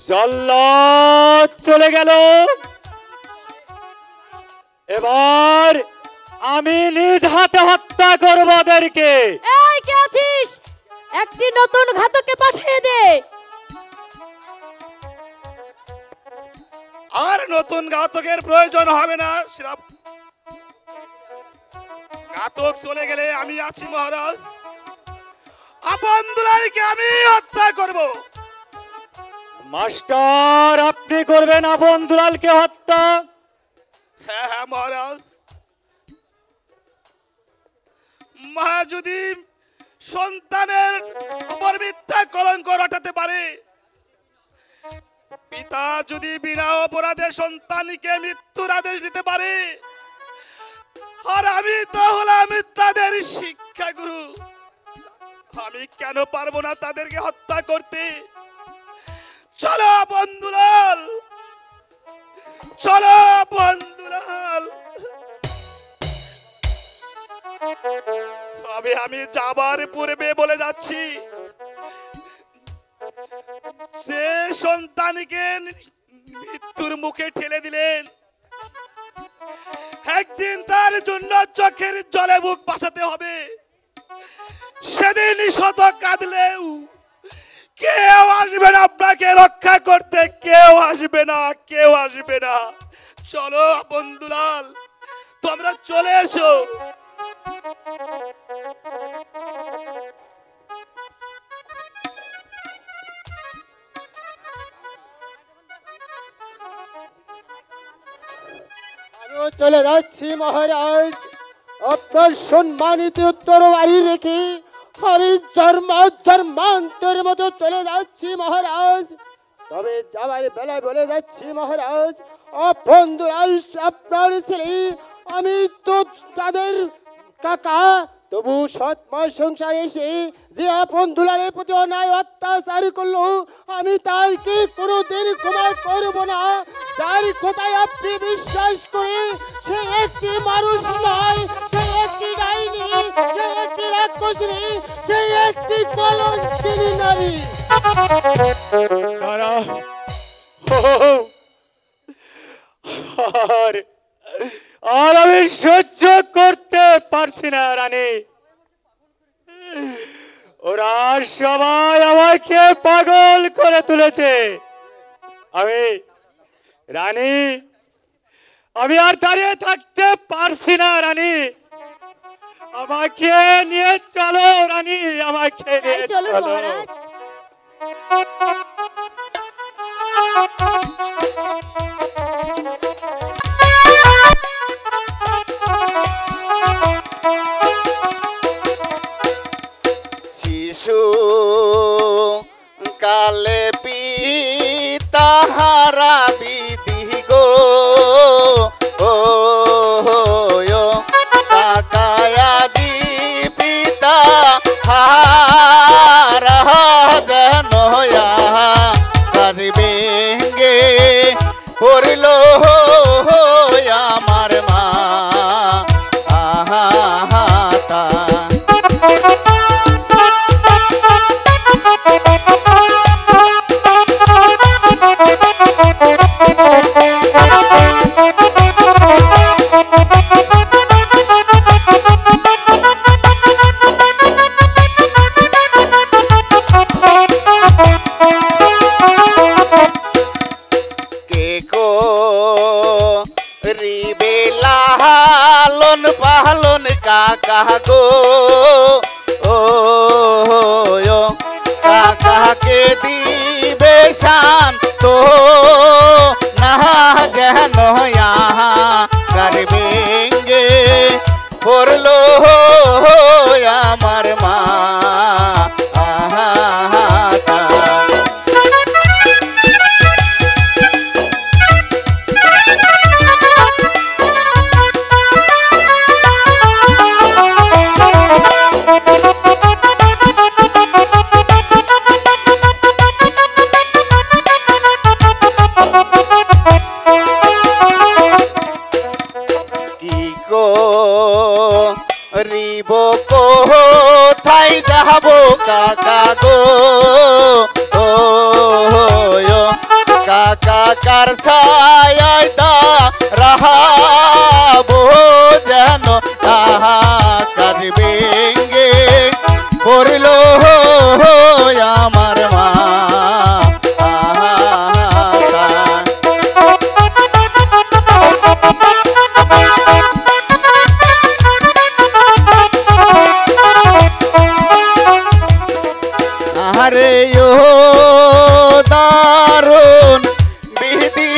জল্লাদ চলে গেল, এবার আমি নিজ হাতে হত্যা করব ওদেরকে। এই কে আছিস? একটি নতুন ঘাতককে পাঠিয়ে দে। আর নতুন ঘাতকের প্রয়োজন হবে না। ঘাতক চলে গেলে আমি আছি মহারাজ, আপন দুলালকে আমি হত্যা করব। মাস্টার, আপনি করবেন আপন দুলালকে হত্যা? হ্যাঁ হ্যাঁ মহারাজ। মা যদি সন্তানের উপর মিথ্যা কলঙ্ক রটাতে পারে, পিতা যদি বিনা অপরাধে সন্তানকে মৃত্যুর আদেশ দিতে পারে, আর আমি তো হলাম তাদের শিক্ষাগুরু, আমি কেন পারবো না তাদেরকে হত্যা করতে? চলো বন্ধুলাল, চলো বন্ধুলাল। আমি যাবার পূর্বে বলে যাচ্ছি, যে সন্তানকে মৃত্যুর মুখে ঠেলে দিলেন, একদিন তার জন্য চোখের জলে মুখ বাঁচাতে হবে। সেদিন শত কাঁদলেও কেউ আসবে না আপনাকে রক্ষা করতে, কেউ আসবে না, কেউ আসবে না। চলো বন্ধুলাল, তোমরা চলে এসো। আমিও চলে যাচ্ছি মহারাজ, আপনার সম্মানিত তরবারি রেখে আমি জন্মান্তরের মতো চলে যাচ্ছি মহারাজ। তবে যাবার বেলায় বলে যাচ্ছি মহারাজ, আপন দুলাল আপনার ছেলে, আমি তো তাদের কাকা, তবু সৎমা সংসারে এসে যে আপন দুলালের প্রতি অন্যায় অত্যাচার করলো, আমি তাকে কোনোদিন ক্ষমা করব না। যার কথায় আপনি বিশ্বাস করে, সে একটি মানুষ নয়, সে একটি ডাইনি, সে একটি রাক্ষসী, সে একটি কলঙ্কিনী নারী। দাঁড়া। আর আমি সহ্য করতে পারছি না রানী, ওরা সবাই আমাকে পাগল করে তুলেছে। আমি রানী, আমি আর দাঁড়িয়ে থাকতে পারছি না রানী, আমাকে নিয়ে চলো রানী, আমাকে নিয়ে চলুন চলো। মহারাজ। কো রিবে লালন পালন কাকা গো ও কাকাকে দিবে শান্ত না জ্ঞান করবেঙ্গে করলো আমার মা রিব কোথায় যাবো কাকা গো ও কাকা কার ছায় দা রাহাবো যেন তাহা করবেঙ্গে করলো আমার মা আরে ও দারুণ বিধি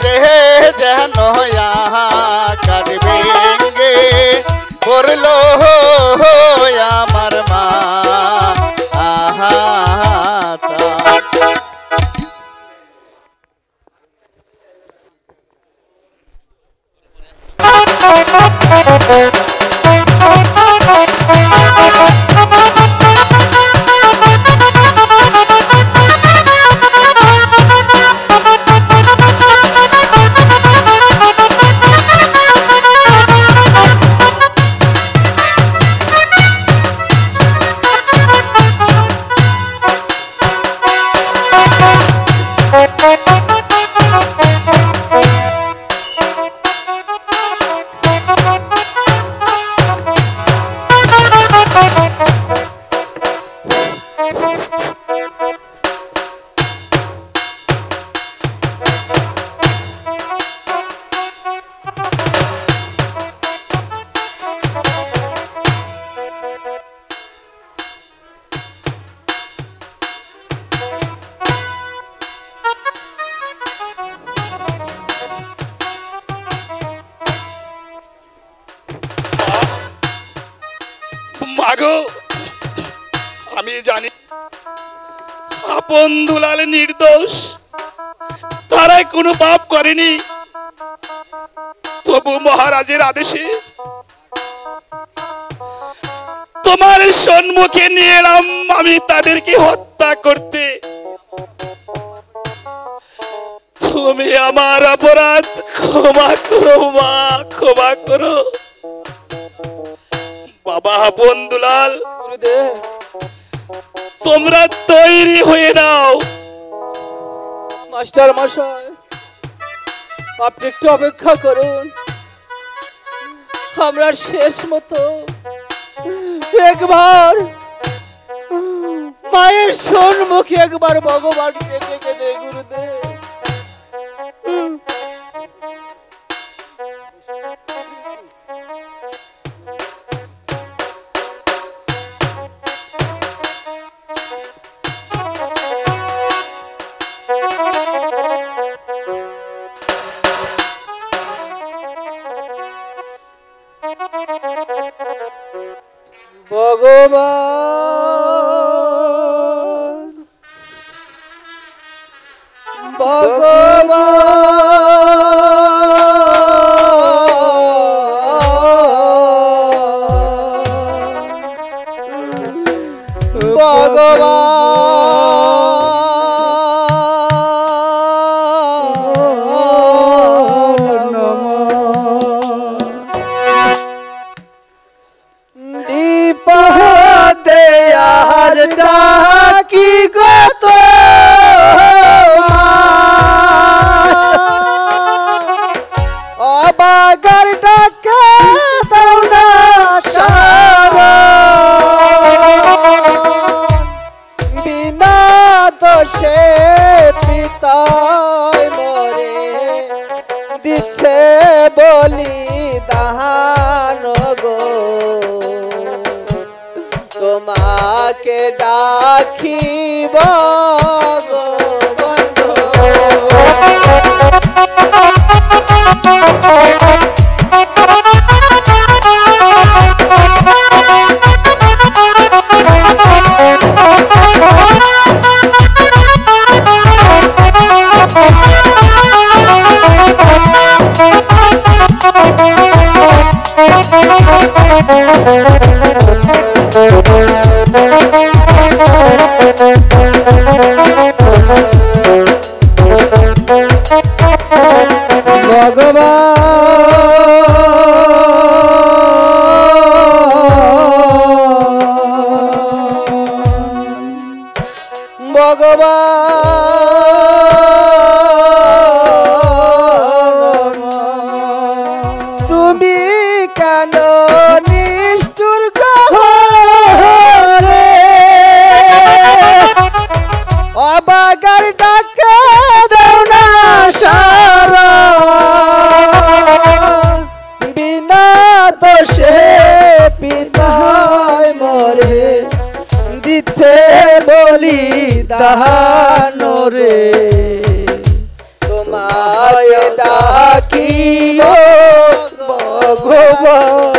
রে যেন করবেঙ্গে করলো আমার মা মাগো আমি জানি আপন দুলাল নির্দোষ, তারাই কোনো পাপ করেনি, তবু মহারাজের আদেশে তোমার সম্মুখে নিয়ে এলাম আমি তাদেরকে হত্যা করতে। তুমি আমার অপরাধ ক্ষমা করো মা, ক্ষমা করো। বাবা বন্ধুলাল, তোমরা তৈরি হয়ে নাও। মাস্টার মশাই, আপনি একটু অপেক্ষা করুন, আমরা শেষ মতো একবার মায়ের সম্মুখে একবার ভগবানকে ডেকে দে গুরুদেব। ভগবান ভগবান বিপদে আজ ডাকি গত অবাগার ডাকে দাও না সারা, বিনা দোষে পিতায় মরে বলিদান গো, তোমাকে ডাকিব গো বন্ধু। ভগবান তুমি কেন নিষ্ঠুর রে, অবাগার ডাকে দাও না সারা, বিনা দোষে পিতায় মরে দিচ্ছে বলিদান রে, তোমাকে ডাকিব ভগবান।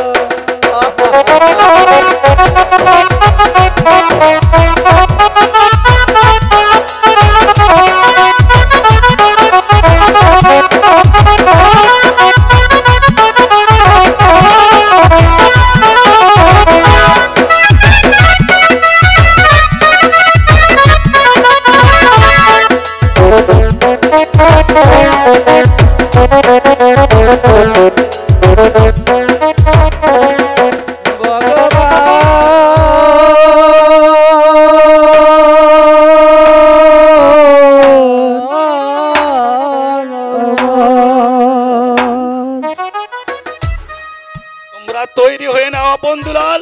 তোমরা তৈরি হয়ে নাও বন্ধুলাল,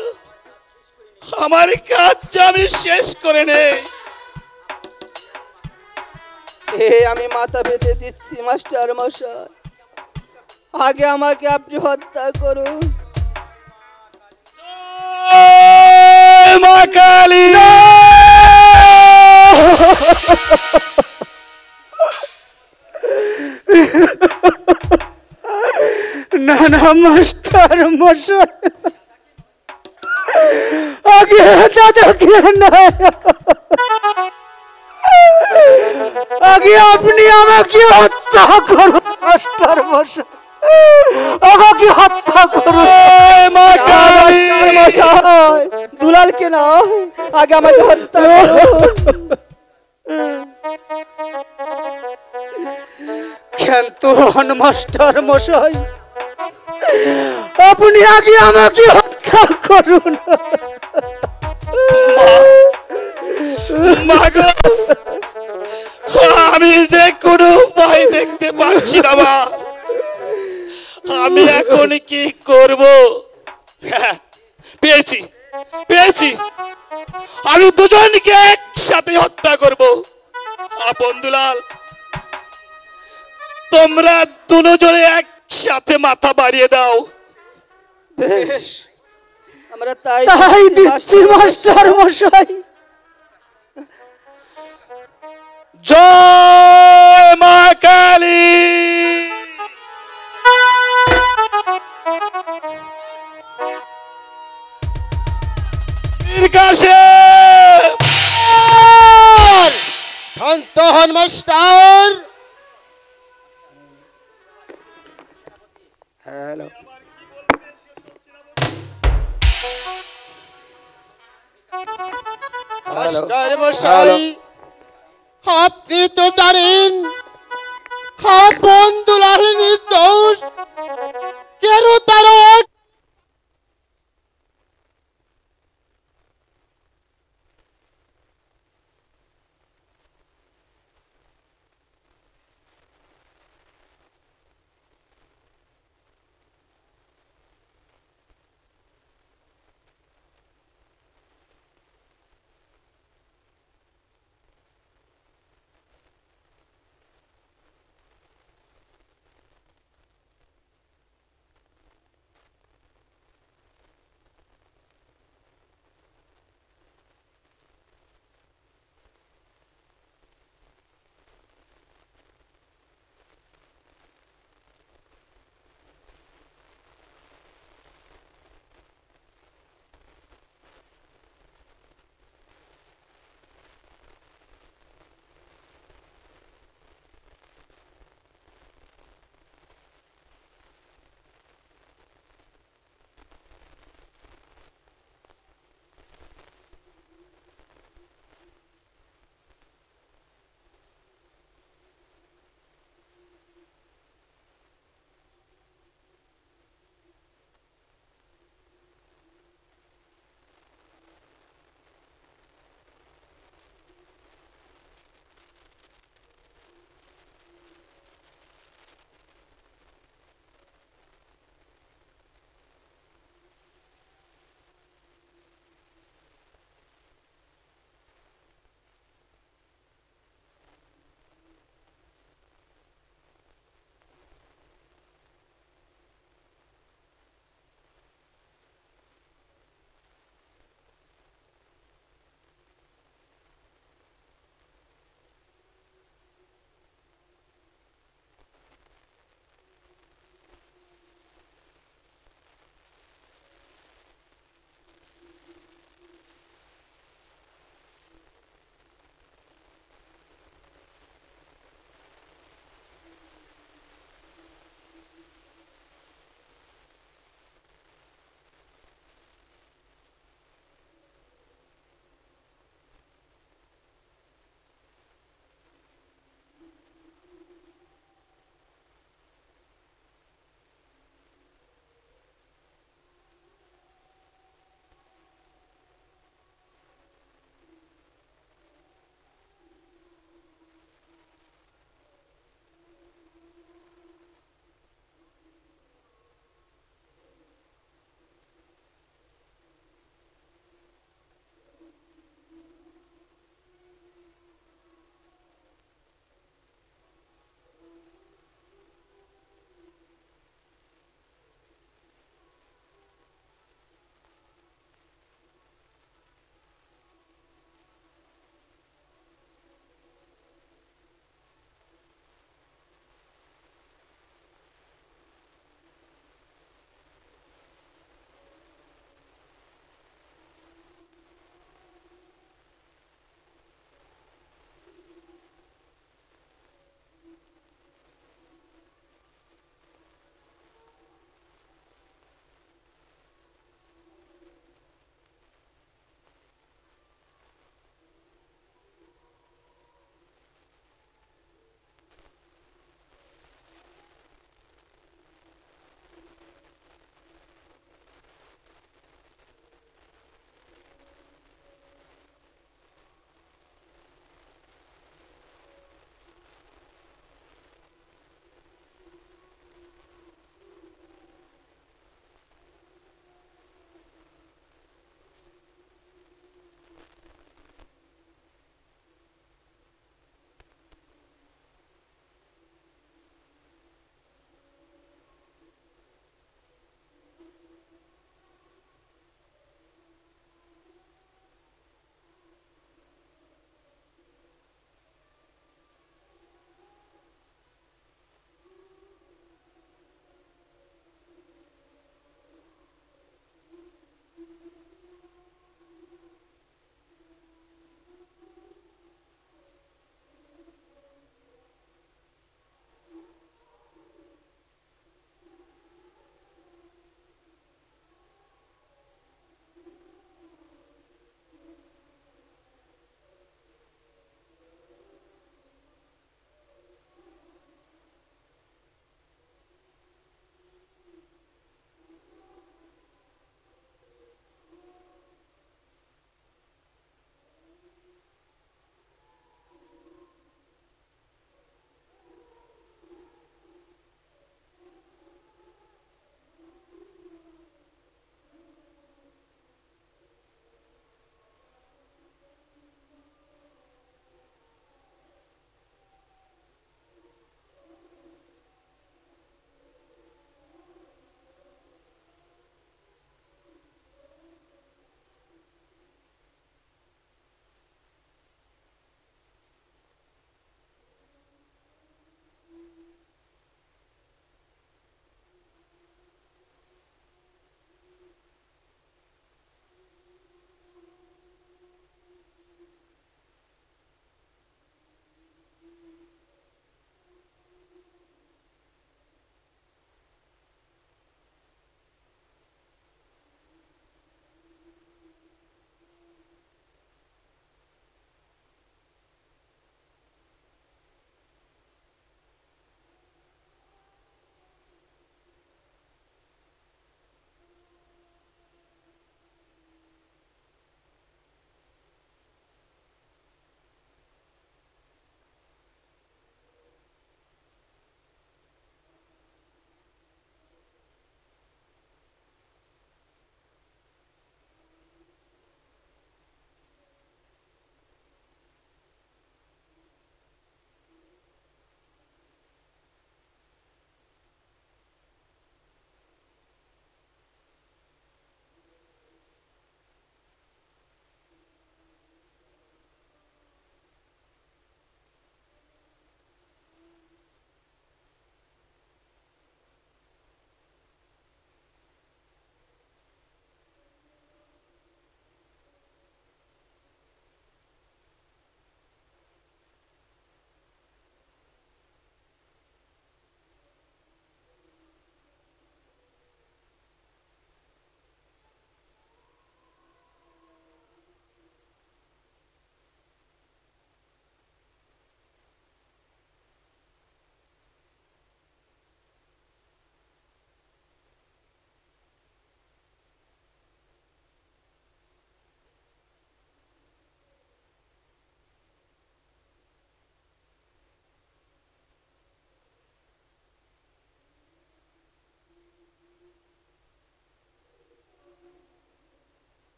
আমার কাজ আমি শেষ করে নেই। আমি মাথা পেতে দিচ্ছি মাস্টার মশাই, আগে আমাকে আপনি হত্যা করুন। মা কালী, না না মাস্টার মশাই, আগে দাদাকে না, আগে আপনি আমাকে হত্যা করুন মাস্টার মশাই, আমাকে হত্যা করুন। মাস্টার মশাই, দুলালকে না, আগে আমাকে হত্যা করুন। কিন্তু মাস্টার মশাই, আপনি আগে আমাকে হত্যা করুন। মা গো, আমি যে কোনো উপায় দেখতে পাচ্ছি না মা, আমি এখন কি করব? হ্যাঁ, পেয়েছি পেয়েছি, আমি দুজনকে একসাথে হত্যা করব। বন্ধুলাল, তোমরা দুজনে একসাথে মাথা বাড়িয়ে দাও। বেশ, আমরা তাই দিচ্ছি মাস্টার মশাই। জয় মা কালী। শান্ত হন মাস্টার। হ্যালো, মাস্টার মশাই, আপনি তো জানেন বন্ধুলাল নির্দোষ, কেন তারা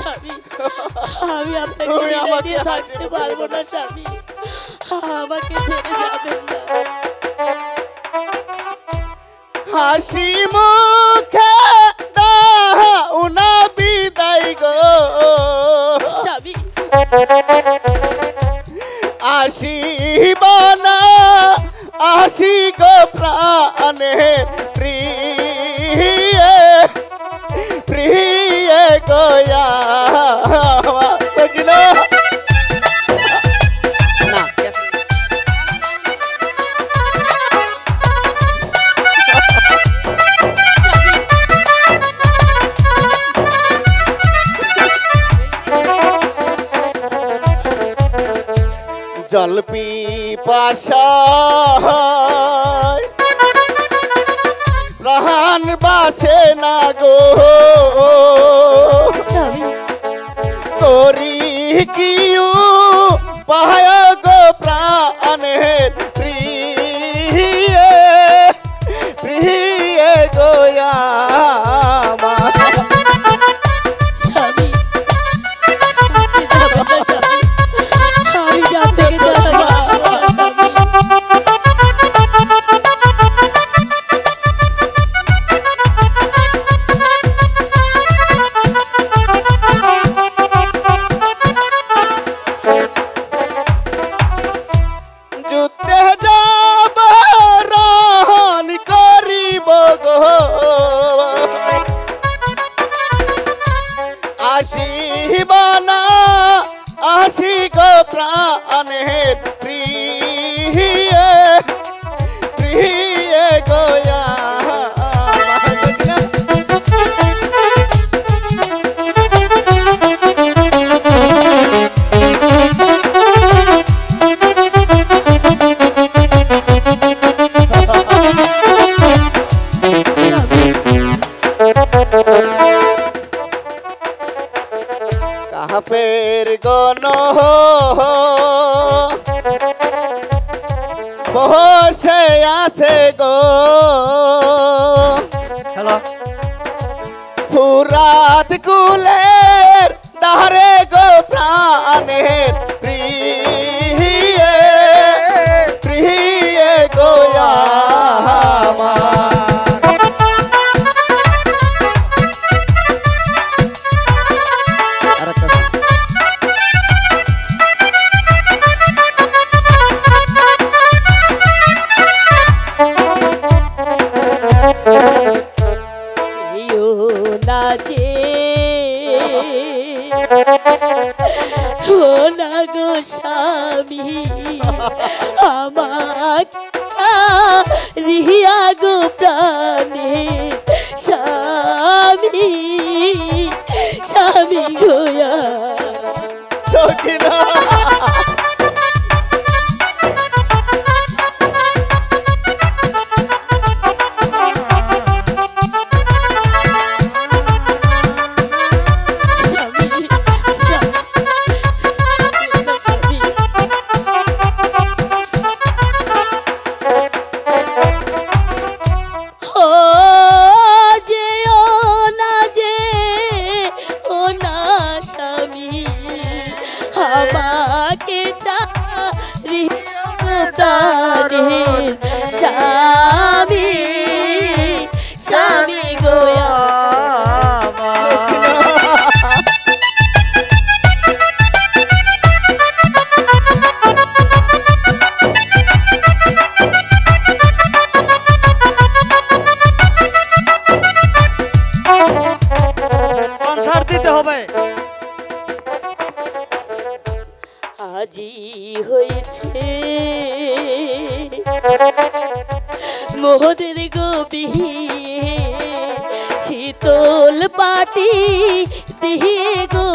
স্বামী, আমি আপনাকে তুমি বিদায় আমাকে দিয়ে হাসি থাকতে মুখে পারবো না স্বামী, আমাকে ছেড়ে যাবেন না। হাসি মুখে দাও না বিদায় গো স্বামী, আসিব না আসি গো প্রাণে প্রিয় প্রিয় গোয়া না জল পিপাসা প্রাণ বাসে না গো স্বামী, করি কিউ পায় গো প্রাণের প্রিয় প্রিয় গোয়া স্বামী, আপনি যাবেন না স্বামী, আমি যে আপনাকে যেতে পারবো না যুদ্ধে যাব রহন করিব গো আসিব না আসি গো প্রাণের প্রিয় প্রিয় গোয়া কাপের গণ বসে আছে গো হ্যালো ফুরাত কুলের দারে গো প্রাণের প্রিয় প্রিয় গোয়া যেও না যে ও না গো স্বামী, আমাকে রিয়া গো প্রাণে স্বামী স্বামী গোয়া সখিনা স্বামী, স্বামী, ও যেও না যে ও না স্বামী, আমাকে ছাড়িয়া প্রাণের স্বামী স্বামী গোয়া কনসার্ট দিতে হবে। আজি হয়েছে মোহদের গো বিয়ে, শীতল পাটি দিয়ে গো